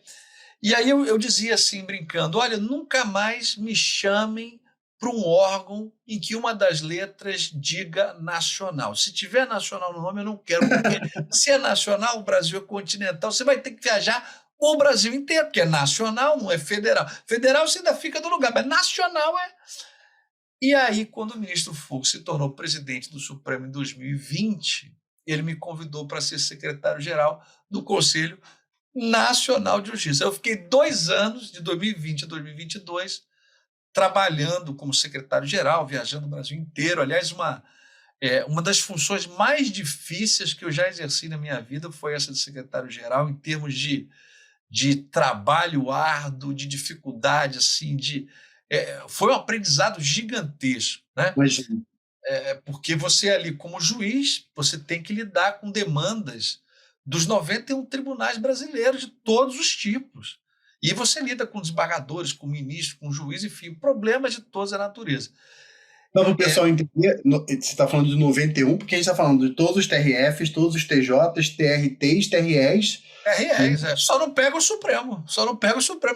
e aí eu dizia assim, brincando, olha, nunca mais me chamem para um órgão em que uma das letras diga nacional. Se tiver nacional no nome, eu não quero, porque se é nacional, o Brasil é continental, você vai ter que viajar o Brasil inteiro, porque é nacional, não é federal. Federal você ainda fica do lugar, mas nacional é... E aí, quando o ministro Fux se tornou presidente do Supremo em 2020, ele me convidou para ser secretário-geral do Conselho Nacional de Justiça. Eu fiquei 2 anos, de 2020 a 2022, trabalhando como secretário-geral, viajando o Brasil inteiro. Aliás, uma das funções mais difíceis que eu já exerci na minha vida foi essa de secretário-geral, em termos de trabalho árduo, de dificuldade, assim, foi um aprendizado gigantesco, né? Imagina. Porque você ali, como juiz, você tem que lidar com demandas dos 91 tribunais brasileiros de todos os tipos. E você lida com desembargadores, com ministros, com juiz, enfim, problemas de toda a natureza. Só para o pessoal entender, você está falando de 91, porque a gente está falando de todos os TRFs, todos os TJs, TRTs, TREs. Só não pega o Supremo,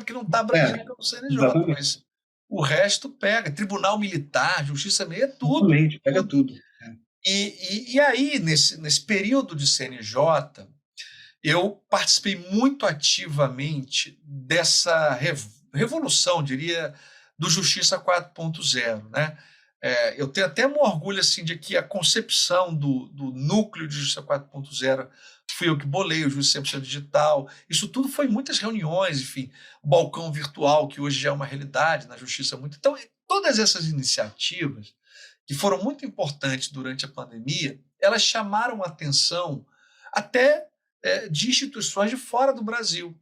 que não está abrangido pelo CNJ, mas o resto pega. Tribunal Militar, Justiça Militar, é tudo. Exatamente, pega tudo. E aí, nesse período de CNJ, eu participei muito ativamente dessa revolução, diria, do Justiça 4.0, né? Eu tenho até um orgulho assim, de que a concepção do núcleo de Justiça 4.0 fui eu que bolei, o Justiça 100% digital. Isso tudo foi muitas reuniões, enfim, o balcão virtual, que hoje já é uma realidade na Justiça muito. Então, todas essas iniciativas, que foram muito importantes durante a pandemia, elas chamaram a atenção até de instituições de fora do Brasil.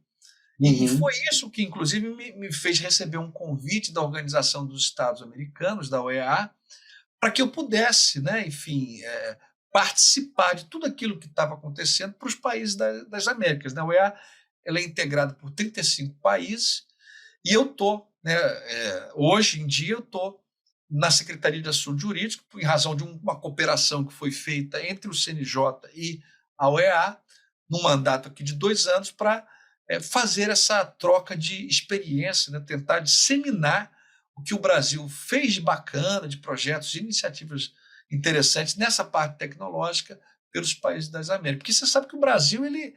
E Uhum. foi isso que, inclusive, me fez receber um convite da Organização dos Estados Americanos, da OEA, para que eu pudesse, né, enfim, participar de tudo aquilo que estava acontecendo para os países das Américas. Né? A OEA ela é integrada por 35 países e eu estou, né, hoje em dia, eu estou na Secretaria de Assuntos Jurídicos, em razão de uma cooperação que foi feita entre o CNJ e a OEA, num mandato aqui de 2 anos, para fazer essa troca de experiência, né, tentar disseminar o que o Brasil fez de bacana, de projetos, de iniciativas interessantes nessa parte tecnológica pelos países das Américas. Porque você sabe que o Brasil ele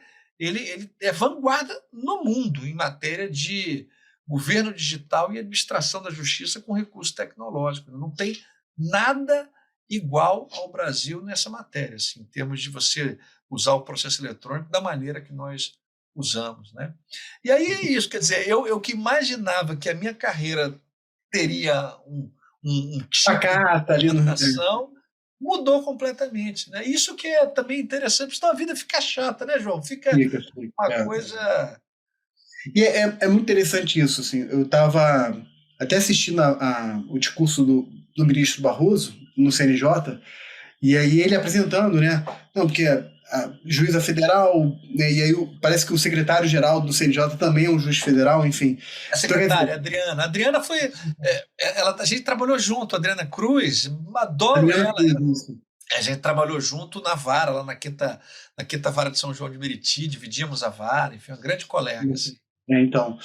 é vanguarda no mundo em matéria de governo digital e administração da justiça com recursos tecnológicos. Não tem nada igual ao Brasil nessa matéria, assim, em termos de você usar o processo eletrônico da maneira que nós usamos. Né? E aí é isso, quer dizer, eu que imaginava que a minha carreira teria um tipo de Pacata ali no. orientação, mudou completamente. Né? Isso que é também interessante, senão a vida fica chata, né, João? Fica Fica, fica. uma coisa. E é muito interessante isso, assim. Eu estava até assistindo o discurso do ministro Barroso no CNJ, e aí ele apresentando, né? Não, porque a juíza federal, né, e aí parece que o secretário-geral do CNJ também é um juiz federal, enfim. A Então, quer dizer, secretária, Adriana. A Adriana foi. A gente trabalhou junto, a Adriana Cruz, adoro Adriana ela. Cruz, isso. A gente trabalhou junto na vara, lá na quinta vara de São João de Meriti, dividimos a vara, enfim, uma grande colega. Assim. Então,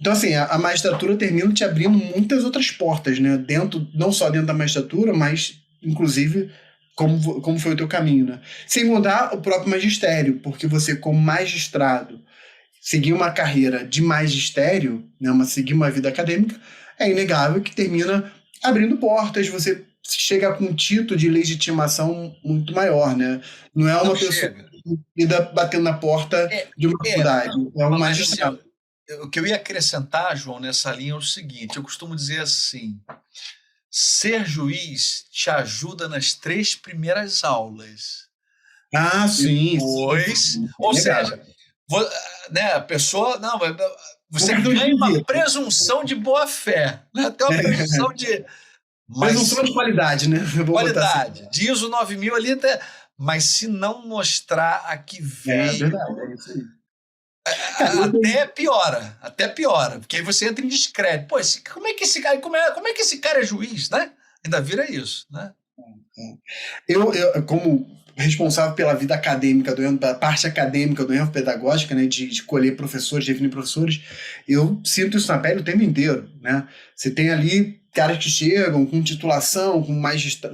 assim, a magistratura termina te abrindo muitas outras portas, né? Dentro, não só dentro da magistratura, mas, inclusive, como foi o teu caminho, né? Sem mudar o próprio magistério, porque você, como magistrado, seguir uma carreira de magistério, né? Seguir uma vida acadêmica, é inegável que termina abrindo portas, você chega com um título de legitimação muito maior, né? Não é Não uma pessoa chega. que ida batendo na porta É, de uma faculdade, não. é um Mas assim, magistrado. o que eu ia acrescentar, João, nessa linha é o seguinte: eu costumo dizer assim, ser juiz te ajuda nas 3 primeiras aulas. Ah, sim, Depois, sim. ou Legal. seja, né, a pessoa, não, Uma você questão de ganha uma visita. presunção de boa fé, né? Tem uma presunção de, mas Presunção se de qualidade, né? Eu vou botar assim. qualidade, de ISO 9000 ali, mas se não mostrar a que É veio, verdade, é isso aí. Cara, até piora, porque aí você entra em descrédito. Pô, como é que esse cara, como é que esse cara é juiz, né? Ainda vira isso, né? eu, como responsável pela vida acadêmica do pela parte acadêmica do ENFO pedagógica, né, de escolher professores, definir professores, eu sinto isso na pele o tempo inteiro, né? Você tem ali caras que chegam com titulação, com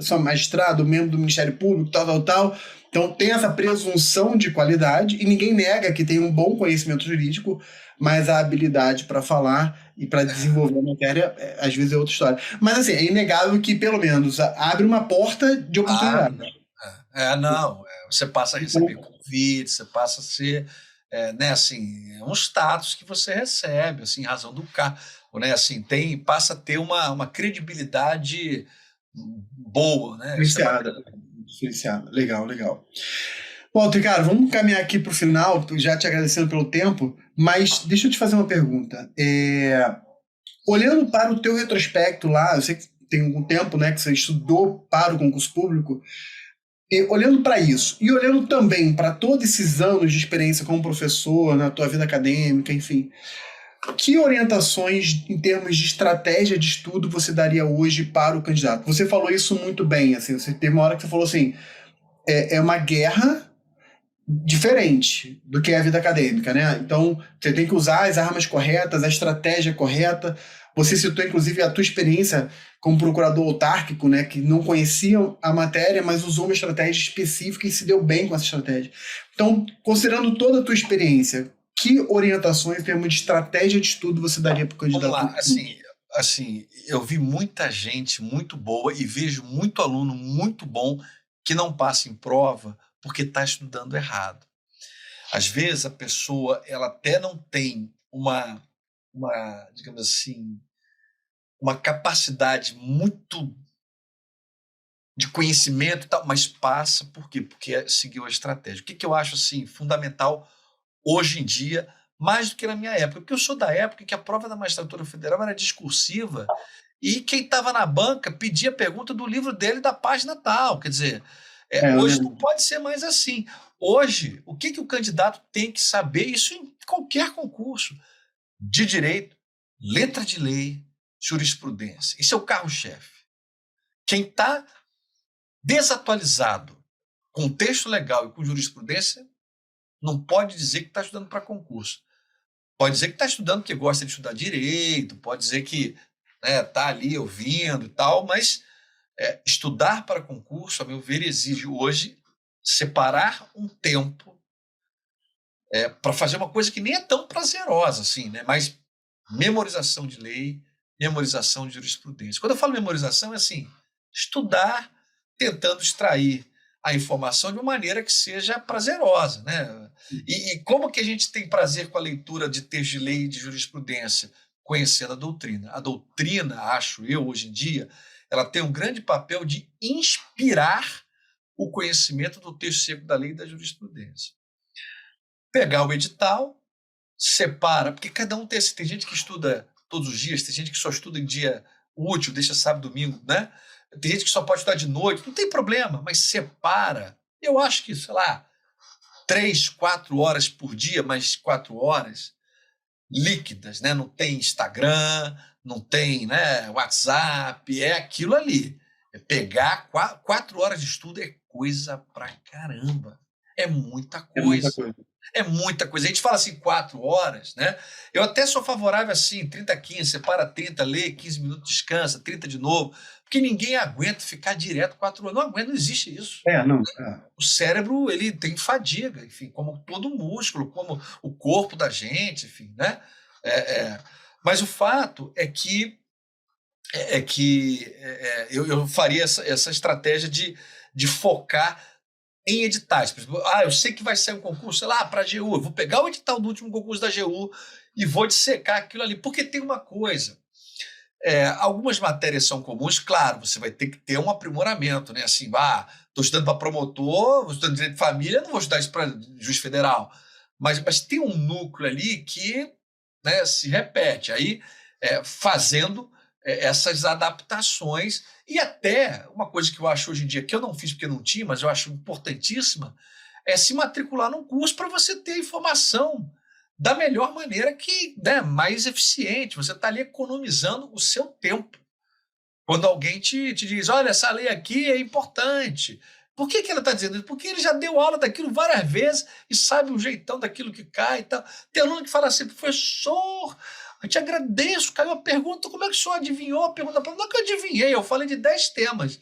são magistrado, membro do Ministério Público, tal. Então tem essa presunção de qualidade e ninguém nega que tem um bom conhecimento jurídico, mas a habilidade para falar e para desenvolver a matéria, às vezes é outra história. Mas assim, é inegável que pelo menos abre uma porta de Ah, oportunidade. não. Não. Você passa a receber convites, você passa a ser, né, assim, é um status que você recebe, assim, em razão do cargo, né, assim, passa a ter uma credibilidade boa, né? Isso é Diferenciada. bacana. Diferenciada. Legal, legal. Bom, Ricardo, vamos caminhar aqui para o final, já te agradecendo pelo tempo, mas deixa eu te fazer uma pergunta. Olhando para o teu retrospecto lá, eu sei que tem algum tempo, né, que você estudou para o concurso público, e olhando para isso, e olhando também para todos esses anos de experiência como professor, na tua vida acadêmica, enfim, que orientações em termos de estratégia de estudo você daria hoje para o candidato? Você falou isso muito bem, assim, você teve uma hora que você falou assim, é uma guerra diferente do que é a vida acadêmica, né? Então, você tem que usar as armas corretas, a estratégia correta. Você citou, inclusive, a tua experiência como procurador autárquico, né? Que não conhecia a matéria, mas usou uma estratégia específica e se deu bem com essa estratégia. Então, considerando toda a tua experiência, que orientações em termos de estratégia de estudo você daria para o Vamos candidato? lá, assim, eu vi muita gente muito boa e vejo muito aluno muito bom que não passa em prova porque está estudando errado. Às vezes a pessoa ela até não tem digamos assim, uma capacidade muito de conhecimento e tal, mas passa por quê? Porque seguiu a estratégia. O que eu acho assim fundamental hoje em dia, mais do que na minha época? Porque eu sou da época que a prova da magistratura federal era discursiva e quem estava na banca pedia pergunta do livro dele da página tal. Quer dizer, Eu hoje não lembro. pode ser mais assim. Hoje, o que o candidato tem que saber, isso em qualquer concurso, de direito, letra de lei, jurisprudência. Isso é o carro-chefe. Quem está desatualizado com texto legal e com jurisprudência não pode dizer que está estudando para concurso. Pode dizer que está estudando porque gosta de estudar direito, pode dizer que está ali ouvindo e tal, mas estudar para concurso, a meu ver, exige hoje separar um tempo para fazer uma coisa que nem é tão prazerosa assim, né? Mas memorização de lei, memorização de jurisprudência. Quando eu falo memorização, é assim, estudar tentando extrair a informação de uma maneira que seja prazerosa, né? E como que a gente tem prazer com a leitura de texto de lei e de jurisprudência? Conhecendo a doutrina. A doutrina, acho eu, hoje em dia, ela tem um grande papel de inspirar o conhecimento do texto seco da lei e da jurisprudência. Pegar o edital, separa, porque cada um tem gente que estuda todos os dias, tem gente que só estuda em dia útil, deixa sábado, domingo, né? Tem gente que só pode estudar de noite, não tem problema, mas separa. Eu acho que, sei lá, 3, 4 horas por dia, mais 4 horas líquidas, né? Não tem Instagram, não tem, né, WhatsApp, é aquilo ali. É pegar 4 horas de estudo é coisa pra caramba. É muita É muita coisa. coisa. É muita coisa. A gente fala assim, 4 horas, né? Eu até sou favorável assim, 30-15, separa 30, lê, 15 minutos, descansa, 30 de novo, porque ninguém aguenta ficar direto 4 horas. Não aguenta, não existe isso. Não. O cérebro, ele tem fadiga, enfim, como todo músculo, como o corpo da gente, enfim, né? Mas o fato é que eu faria essa estratégia de focar em editais. Por exemplo, eu sei que vai sair um concurso, sei lá, para a AGU. Eu vou pegar o edital do último concurso da AGU e vou dissecar aquilo ali. Porque tem uma coisa. Algumas matérias são comuns, claro, você vai ter que ter um aprimoramento, né? Assim, estou estudando para promotor, vou estudando direito de família, não vou estudar isso para juiz federal. Mas tem um núcleo ali que, né, se repete. Aí, fazendo essas adaptações. E até uma coisa que eu acho hoje em dia, que eu não fiz porque não tinha, mas eu acho importantíssima, é se matricular num curso para você ter informação da melhor maneira que, né, mais eficiente. Você está ali economizando o seu tempo. Quando alguém te diz, olha, essa lei aqui é importante. Por que ela está dizendo isso? Porque ele já deu aula daquilo várias vezes e sabe o jeitão daquilo que cai e tal. Tem aluno que fala assim, professor, eu te agradeço, caiu a pergunta, como é que o senhor adivinhou a pergunta? Não é que eu adivinhei, eu falei de 10 temas.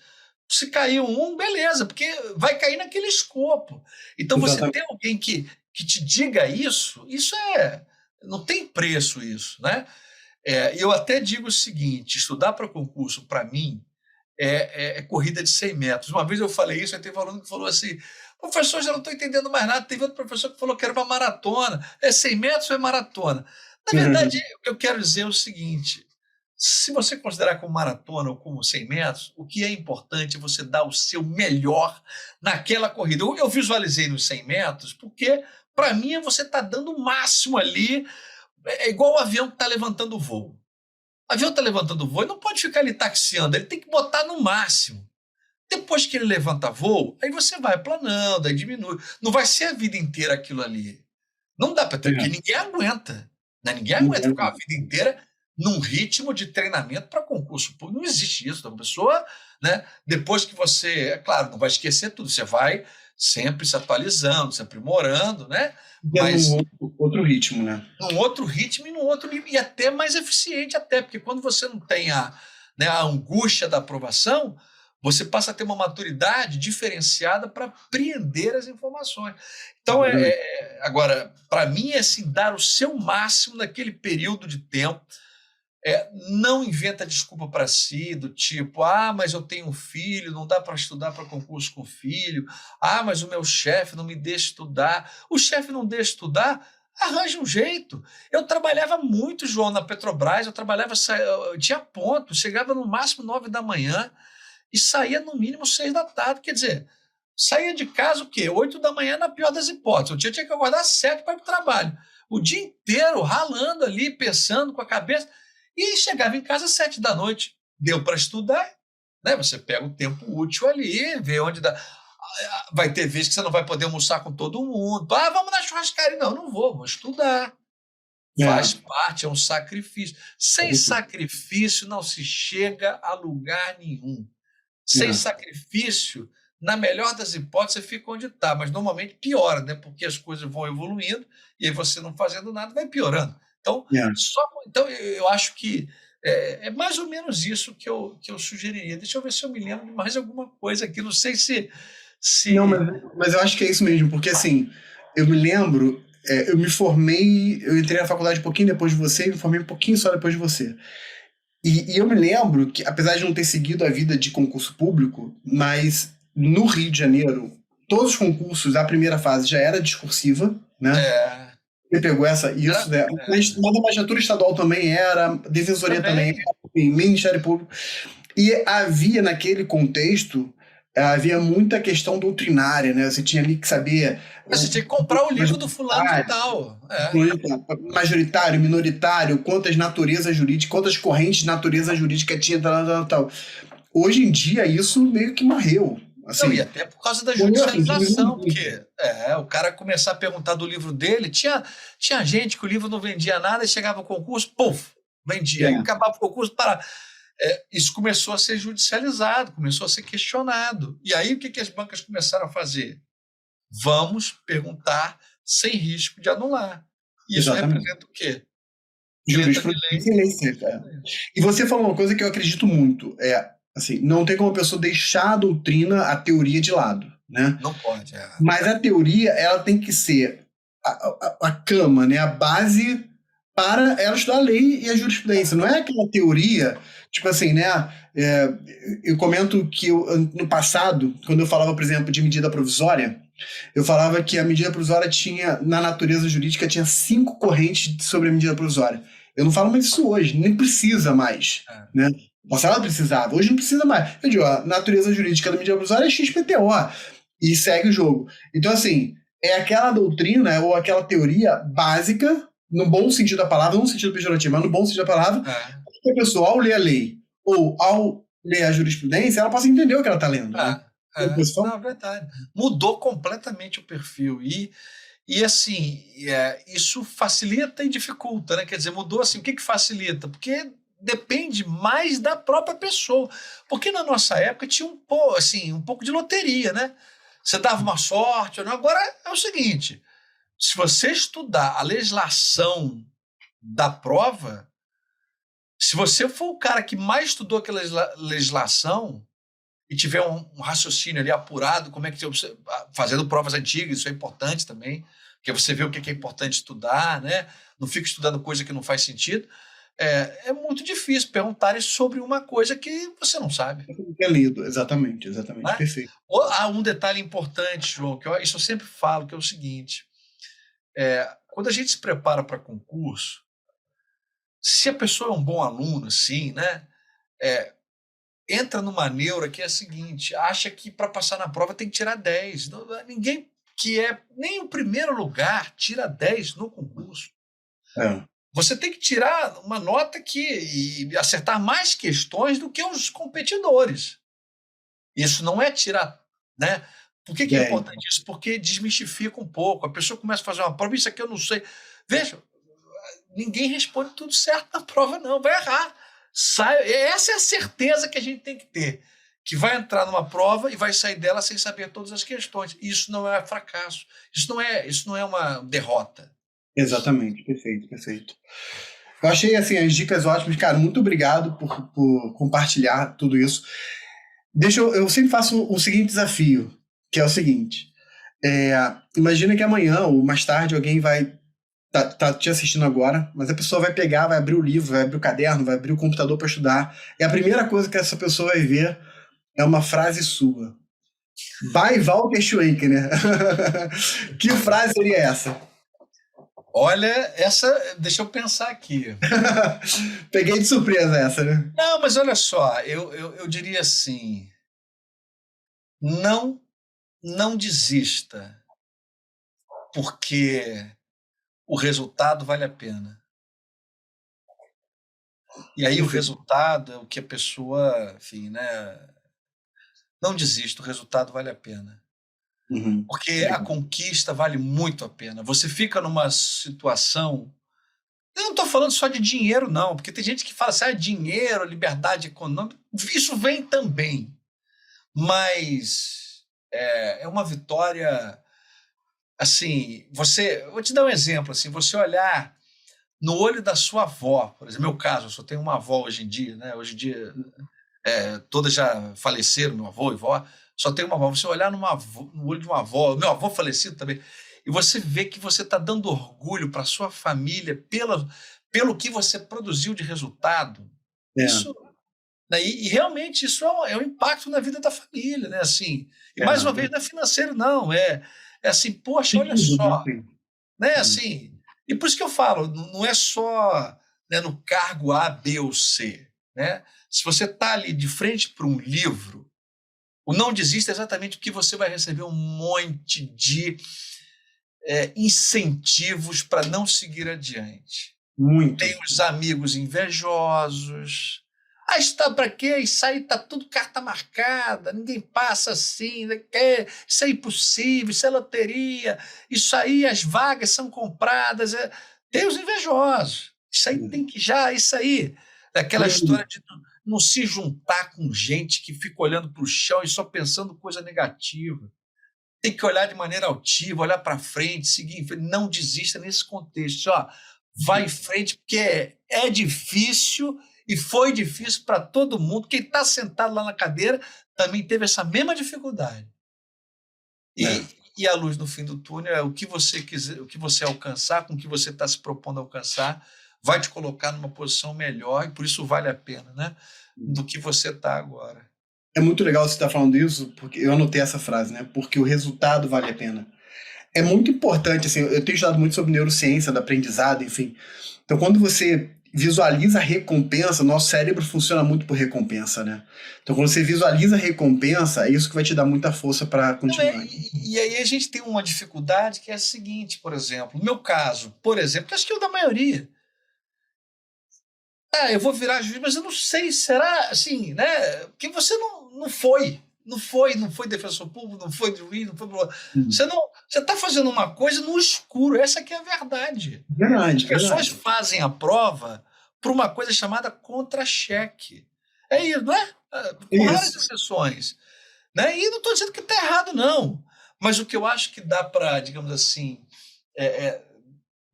Se caiu um, beleza, porque vai cair naquele escopo. Então, você Exatamente. ter alguém que te diga isso não tem preço isso, né? Eu até digo o seguinte, estudar para concurso, para mim, é corrida de 100 metros. Uma vez eu falei isso, aí teve um aluno que falou assim, professor, já não estou entendendo mais nada. Teve outro professor que falou que era uma maratona. 100 metros ou é maratona? Na verdade, eu quero dizer o seguinte, se você considerar como maratona ou como 100 metros, o que é importante é você dar o seu melhor naquela corrida. Eu visualizei nos 100 metros porque, para mim, você está dando o máximo ali. É igual o avião que está levantando o voo. O avião está levantando o voo e não pode ficar ali taxiando, ele tem que botar no máximo. Depois que ele levanta voo, aí você vai planando, aí diminui. Não vai ser a vida inteira aquilo ali. Não dá para ter, porque ninguém aguenta. Né? Ninguém aguenta ficar a vida inteira num ritmo de treinamento para concurso público. Não existe isso. Uma pessoa, né, depois que você, é claro, não vai esquecer tudo, você vai sempre se atualizando, se aprimorando, né? Mas num outro ritmo, né? num outro ritmo e num outro e até mais eficiente, até, porque quando você não tem né, a angústia da aprovação, você passa a ter uma maturidade diferenciada para apreender as informações. Então, agora, para mim, é assim, dar o seu máximo naquele período de tempo. Não inventa desculpa para si, do tipo, mas eu tenho um filho, não dá para estudar para concurso com filho, mas o meu chefe não me deixa estudar. O chefe não deixa estudar, Arranja um jeito. Eu trabalhava muito, João, na Petrobras, eu tinha ponto, chegava no máximo 9 da manhã e saía no mínimo 6 da tarde. Quer dizer, saía de casa o quê? 8 da manhã, na pior das hipóteses. Eu tinha que acordar às 7 para ir para o trabalho. O dia inteiro ralando ali, pensando com a cabeça, e chegava em casa às 7 da noite. Deu para estudar, né? Você pega o tempo útil ali, vê onde dá. Vai ter vezes que você não vai poder almoçar com todo mundo. Vamos na churrascaria. Não, não vou estudar. Faz parte, é um sacrifício. Sem sacrifício não se chega a lugar nenhum. Sem sacrifício, na melhor das hipóteses, você fica onde está, mas normalmente piora, né? Porque as coisas vão evoluindo e aí você não fazendo nada vai piorando. Então, então eu acho que é mais ou menos isso que eu sugeriria. Deixa eu ver se eu me lembro de mais alguma coisa aqui. Não sei se... Não, mas eu acho que é isso mesmo, porque assim, eu me lembro, eu me formei, eu entrei na faculdade um pouquinho depois de você, e me formei um pouquinho só depois de você. E eu me lembro que, apesar de não ter seguido a vida de concurso público, mas no Rio de Janeiro, todos os concursos, a primeira fase já era discursiva, né? Você pegou isso, né? Mas na magistratura estadual também era, defensoria também era, Ministério Público. E havia, naquele contexto, havia muita questão doutrinária, né? Você tinha ali que saber... Você tinha que comprar o livro do fulano de tal. Majoritário, minoritário, quantas naturezas jurídicas, quantas correntes de natureza jurídica tinha, tal. Hoje em dia, isso meio que morreu. Assim, e até por causa da judicialização, porque o cara começar a perguntar do livro dele, tinha gente que o livro não vendia nada e chegava ao concurso, puf, vendia. Aí acabava o concurso, parava. Isso começou a ser judicializado, começou a ser questionado. E aí o que as bancas começaram a fazer? Vamos perguntar sem risco de anular. E isso representa o quê? Jurisprudência. E você falou uma coisa que eu acredito muito, assim, não tem como a pessoa deixar a doutrina, a teoria de lado, né? Não pode. Mas a teoria, ela tem que ser a cama, né? A base para ela estudar a lei e a jurisprudência. Não é aquela teoria, tipo assim, né? Eu comento que no passado, quando eu falava, por exemplo, de medida provisória, eu falava que a medida provisória tinha, na natureza jurídica, tinha 5 correntes sobre a medida provisória. Eu não falo mais isso hoje, nem precisa mais, né? No passado precisava, hoje não precisa mais. Eu digo, a natureza jurídica da medida provisória é XPTO, e segue o jogo. Então, assim, é aquela doutrina ou aquela teoria básica, no bom sentido da palavra, não no sentido pejorativo, mas no bom sentido da palavra, que a pessoa, ao ler a lei ou ao ler a jurisprudência, ela possa entender o que ela está lendo. Né? Não, é verdade. Mudou completamente o perfil. E assim, isso facilita e dificulta, né? Quer dizer, mudou assim, o que facilita? Porque depende mais da própria pessoa. Porque na nossa época tinha um pouco de loteria, né? Você dava uma sorte. Agora é o seguinte, se você estudar a legislação da prova, se você for o cara que mais estudou aquela legislação e tiver um raciocínio ali apurado, como é que você, fazendo provas antigas, isso é importante também, porque você vê o que é importante estudar, né? Não fica estudando coisa que não faz sentido. É muito difícil perguntarem sobre uma coisa que você não sabe. É lido, exatamente, perfeito. Há um detalhe importante, João, que isso eu sempre falo, que é o seguinte, quando a gente se prepara para concurso, se a pessoa é um bom aluno, assim, né, entra numa neura que é a seguinte, acha que para passar na prova tem que tirar 10. Ninguém que nem o primeiro lugar tira 10 no concurso. Você tem que tirar uma nota e acertar mais questões do que os competidores. Isso não é tirar, né? Por que é importante isso? Porque desmistifica um pouco. A pessoa começa a fazer uma prova, isso aqui eu não sei. Veja, ninguém responde tudo certo na prova, não. Vai errar. Essa é a certeza que a gente tem que ter. Que vai entrar numa prova e vai sair dela sem saber todas as questões. Isso não é fracasso. Isso não é uma derrota. Exatamente, perfeito. Eu achei assim, as dicas ótimas. Cara, muito obrigado por compartilhar tudo isso. Eu sempre faço o seguinte desafio, que é o seguinte. Imagina que amanhã ou mais tarde alguém vai tá te assistindo agora, mas a pessoa vai pegar, vai abrir o livro, vai abrir o caderno, vai abrir o computador para estudar, e a primeira coisa que essa pessoa vai ver é uma frase sua. By Walter Schwenker, né? Que frase seria essa? Olha, essa, deixa eu pensar aqui. Peguei de surpresa essa, né? Não, mas olha só, eu diria assim, não, não desista, porque o resultado vale a pena. E aí o Perfeito. resultado é o que a pessoa, enfim, né? Não desista, o resultado vale a pena. Uhum. Porque a Legal. conquista vale muito a pena. Você fica numa situação. Eu não estou falando só de dinheiro, não, porque tem gente que fala assim, dinheiro, liberdade econômica, isso vem também. Mas é uma vitória. Assim, vou te dar um exemplo, assim, você olhar no olho da sua avó, por exemplo, meu caso, eu só tenho uma avó hoje em dia, né? Hoje em dia todas já faleceram, meu avô e vó, só tem uma avó. Você olhar no olho de uma avó, meu avô falecido também, e você vê que você está dando orgulho para sua família pelo que você produziu de resultado. É, Isso, né, e realmente isso é um impacto na vida da família, né? Assim, e mais uma vez, é. não é financeiro, não, é assim, poxa, De olha tudo, né? só, Sim. né? Hum. Assim, e por isso que eu falo, não é só, né, no cargo A, B ou C, né? Se você está ali de frente para um livro, o não desista é exatamente porque você vai receber um monte de incentivos para não seguir adiante. Muito. Tem os amigos invejosos. Está para quê? Isso aí está tudo carta marcada, ninguém passa assim, né? Isso é impossível, isso é loteria, isso aí as vagas são compradas. Tem os invejosos. Isso aí tem que já, isso aí. Aquela história Uhum. de não se juntar com gente que fica olhando para o chão e só pensando coisa negativa. Tem que olhar de maneira altiva, olhar para frente, seguir em frente. Não desista nesse contexto. Ó, vai em frente, porque é difícil e foi difícil para todo mundo. Quem está sentado lá na cadeira também teve essa mesma dificuldade. É. E a luz no fim do túnel é o que você quiser, o que você alcançar, com o que você está se propondo a alcançar, vai te colocar numa posição melhor, e por isso vale a pena, né? Do que você está agora. É muito legal você estar falando isso, porque eu anotei essa frase, né? Porque o resultado vale a pena. É muito importante, assim, eu tenho estudado muito sobre neurociência, do aprendizado, enfim. Então, quando você visualiza a recompensa, nosso cérebro funciona muito por recompensa, né? Então, quando você visualiza a recompensa, é isso que vai te dar muita força para Não, continuar. e aí a gente tem uma dificuldade que é a seguinte, por exemplo, no meu caso, por exemplo, que acho que é o da maioria. Eu vou virar juiz, mas eu não sei, será assim, né? Porque você não foi defensor público, não foi juiz, não foi. Hum. Você está fazendo uma coisa no escuro, essa que é a verdade. As Verdade, pessoas verdade. fazem a prova por uma coisa chamada contra-cheque. É isso, não é? Com raras Isso. exceções. Né? E não estou dizendo que está errado, não. Mas o que eu acho que dá para, digamos assim, é, é,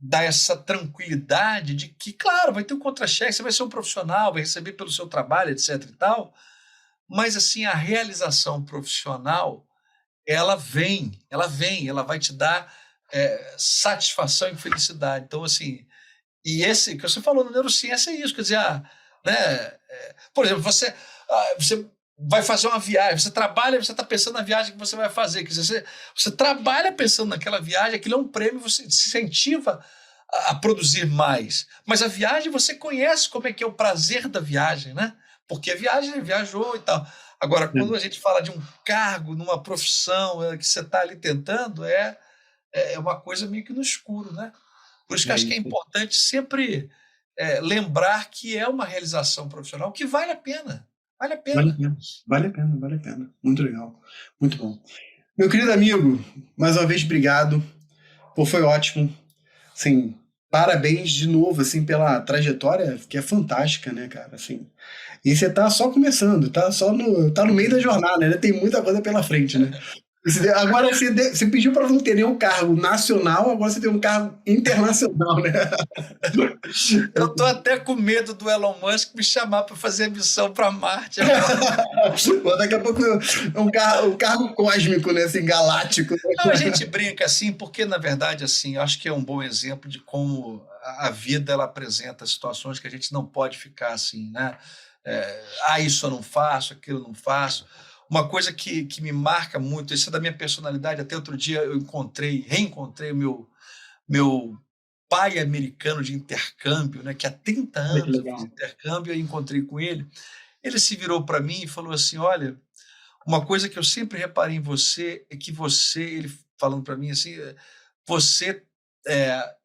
dar essa tranquilidade de que, claro, vai ter um contra-cheque, você vai ser um profissional, vai receber pelo seu trabalho, etc. e tal, mas assim, a realização profissional, ela vai te dar satisfação e felicidade. Então, assim, e esse que você falou na neurociência é isso, quer dizer, né, por exemplo, você vai fazer uma viagem, você trabalha, você está pensando na viagem que você vai fazer, quer dizer, você trabalha pensando naquela viagem, aquilo é um prêmio, você se incentiva a produzir mais. Mas a viagem, você conhece como é que é o prazer da viagem, né? Porque a viagem viajou e tal. Agora, quando a gente fala de um cargo, numa profissão que você está ali tentando, é uma coisa meio que no escuro, né? Por isso que É acho que é isso. importante sempre lembrar que é uma realização profissional que vale a pena. Vale a Vale a pena. pena. Vale a pena, vale a pena. Muito legal. Muito bom. Meu querido amigo, mais uma vez, obrigado. Pô, foi ótimo. Assim, parabéns de novo, assim, pela trajetória que é fantástica, né, cara? Assim, e você tá só começando, tá no meio da jornada, né? Tem muita coisa pela frente, né? Agora você pediu para não ter nenhum cargo nacional, agora você tem um cargo internacional, né? Eu estou até com medo do Elon Musk me chamar para fazer a missão para Marte. Bom, daqui a pouco é um cargo cósmico, né? Assim, galáctico. Não, a gente brinca assim, porque na verdade assim, acho que é um bom exemplo de como a vida ela apresenta situações que a gente não pode ficar assim, né? Isso eu não faço, aquilo eu não faço. Uma coisa que me marca muito, isso é da minha personalidade. Até outro dia eu reencontrei o meu pai americano de intercâmbio, né, que há 30 Olha que anos eu fiz legal. intercâmbio, eu encontrei com ele. Ele se virou para mim e falou assim: Olha, uma coisa que eu sempre reparei em você é que você, ele falando para mim assim, você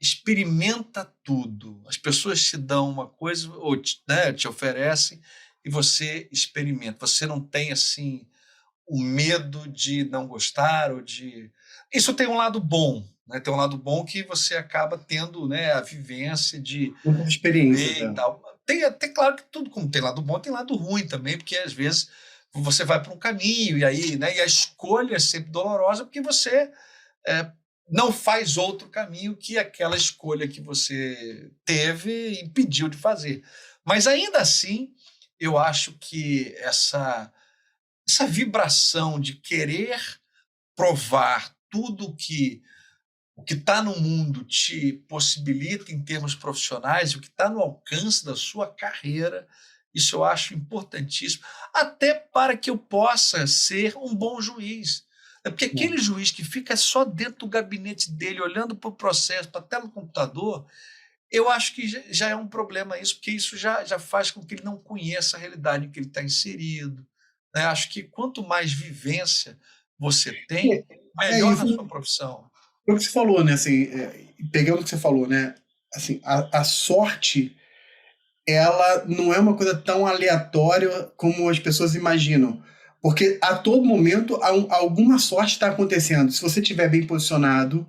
experimenta tudo. As pessoas te dão uma coisa, ou te, né, te oferecem, e você experimenta. Você não tem assim o medo de não gostar ou de. Isso tem um lado bom, né? Tem um lado bom que você acaba tendo, né, a vivência de Muitas experiências, ver e né? tal. Tem até claro que tudo, como tem lado bom, tem lado ruim também, porque às vezes você vai para um caminho e aí, né, e a escolha é sempre dolorosa porque você é, não faz outro caminho que aquela escolha que você teve impediu de fazer. Mas ainda assim, eu acho que essa vibração de querer provar tudo o que está no mundo te possibilita em termos profissionais, o que está no alcance da sua carreira, isso eu acho importantíssimo, até para que eu possa ser um bom juiz. É porque aquele juiz que fica só dentro do gabinete dele, olhando para o processo, para a tela do computador, eu acho que já é um problema isso, porque isso já faz com que ele não conheça a realidade em que ele está inserido. Né? Acho que quanto mais vivência você tem, E melhor na sua profissão. foi o que você falou, né? Assim, pegando o que você falou, né? Assim, a sorte, ela não é uma coisa tão aleatória como as pessoas imaginam. Porque a todo momento alguma sorte está acontecendo. Se você estiver bem posicionado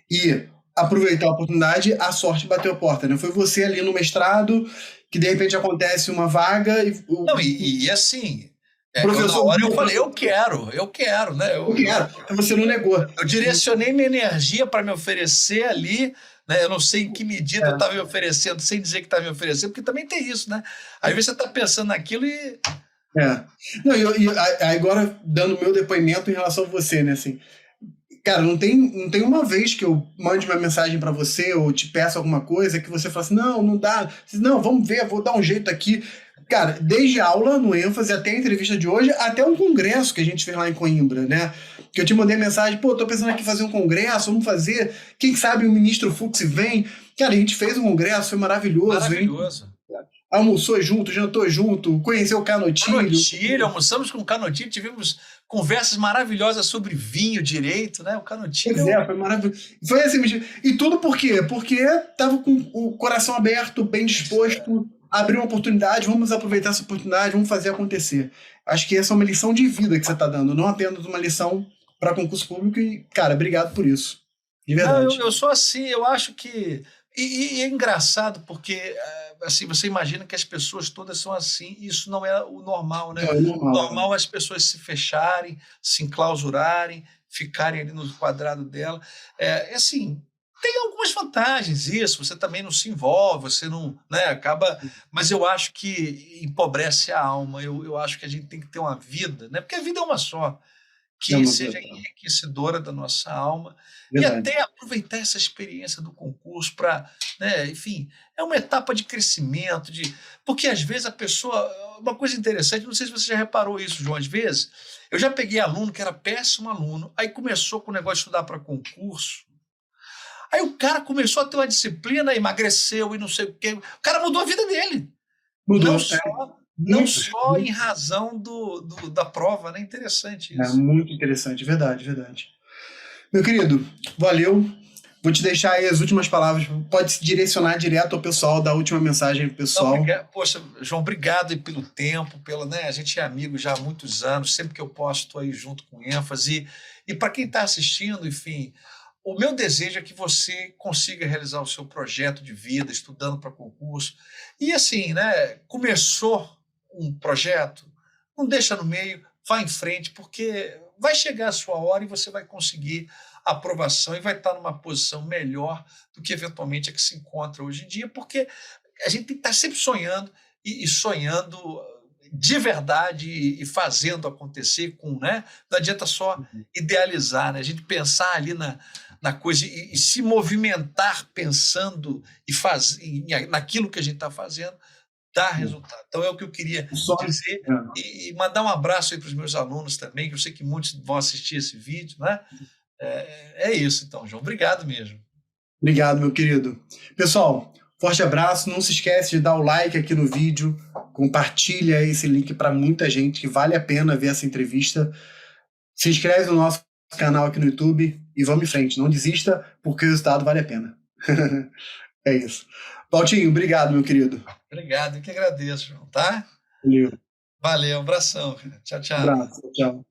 e aproveitar a oportunidade, a sorte bateu a porta, né? Foi você ali no mestrado que de repente acontece uma vaga e Não, o e assim, eu na professor hora eu viu, falei, eu quero, né? eu quero, então você não negou. Eu direcionei minha energia para me oferecer ali, né? Eu não sei em que medida eu É. estava me oferecendo, sem dizer que estava me oferecendo, porque também tem isso, né? Às vezes você está pensando naquilo e. É. Não, agora, dando meu depoimento em relação a você, né, assim, cara, não tem uma vez que eu mande uma mensagem pra você ou te peço alguma coisa que você fala assim, não, não dá, não, vamos ver, vou dar um jeito aqui. Cara, desde a aula no ênfase até a entrevista de hoje, até um congresso que a gente fez lá em Coimbra, né? Que eu te mandei mensagem, pô, tô pensando aqui em fazer um congresso, vamos fazer, quem sabe o ministro Fux vem. Cara, a gente fez um congresso, foi maravilhoso, hein? Maravilhoso. Almoçou junto, jantou junto, conheceu o Canotilho. Canotilho, almoçamos com o Canotilho, tivemos conversas maravilhosas sobre vinho direito, né? O Pois Canotilho. é, foi maravilhoso. Foi assim, e tudo por quê? Porque tava com o coração aberto, bem disposto, abriu uma oportunidade, vamos aproveitar essa oportunidade, vamos fazer acontecer. Acho que essa é uma lição de vida que você está dando, não apenas uma lição para concurso público e, cara, obrigado por isso. De Não, verdade. eu sou assim, eu acho que. E é engraçado, porque assim, você imagina que as pessoas todas são assim, e isso não é o normal, né? Não, é O normal. normal é as pessoas se fecharem, se enclausurarem, ficarem ali no quadrado dela. Assim, tem algumas vantagens isso, você também não se envolve, você não, né, acaba. Mas eu acho que empobrece a alma, eu acho que a gente tem que ter uma vida, né? Porque a vida é uma só Não, que não, seja enriquecedora da nossa alma e verdade. até aproveitar essa experiência do concurso para, né, enfim, é uma etapa de crescimento, porque às vezes a pessoa, uma coisa interessante, não sei se você já reparou isso, João, às vezes, eu já peguei aluno que era péssimo aluno, aí começou com o negócio de estudar para concurso, aí o cara começou a ter uma disciplina, emagreceu e não sei o quê, o cara mudou a vida dele, não Mudou. só, não Muitos. só em razão da prova, né? Interessante É isso. muito interessante, verdade, verdade. Meu querido, valeu. Vou te deixar aí as últimas palavras. Pode se direcionar direto ao pessoal, dar a última mensagem pro Não, pessoal. poxa, João, obrigado aí pelo tempo, né, a gente é amigo já há muitos anos, sempre que eu posso estou aí junto com ênfase. E para quem está assistindo, enfim, o meu desejo é que você consiga realizar o seu projeto de vida, estudando para concurso. E assim, né, começou um projeto, não deixa no meio, vá em frente, porque vai chegar a sua hora e você vai conseguir a aprovação e vai estar numa posição melhor do que eventualmente a que se encontra hoje em dia, porque a gente tem que estar sempre sonhando e sonhando de verdade e fazendo acontecer com, né? Não adianta só idealizar, né? A gente pensar ali na coisa e se movimentar pensando naquilo que a gente está fazendo dá resultado. Então é o que eu queria Só. dizer e mandar um abraço aí para os meus alunos também, que eu sei que muitos vão assistir esse vídeo, né? É isso então, João. Obrigado mesmo. Obrigado, meu querido. Pessoal, forte abraço. Não se esquece de dar o like aqui no vídeo. Compartilha esse link para muita gente que vale a pena ver essa entrevista. Se inscreve no nosso canal aqui no YouTube e vamos em frente. Não desista, porque o resultado vale a pena. É isso. Valtinho, obrigado, meu querido. Obrigado, eu que agradeço, João, tá? Valeu. Valeu, um abração, cara. Tchau, tchau. Abraço. Tchau.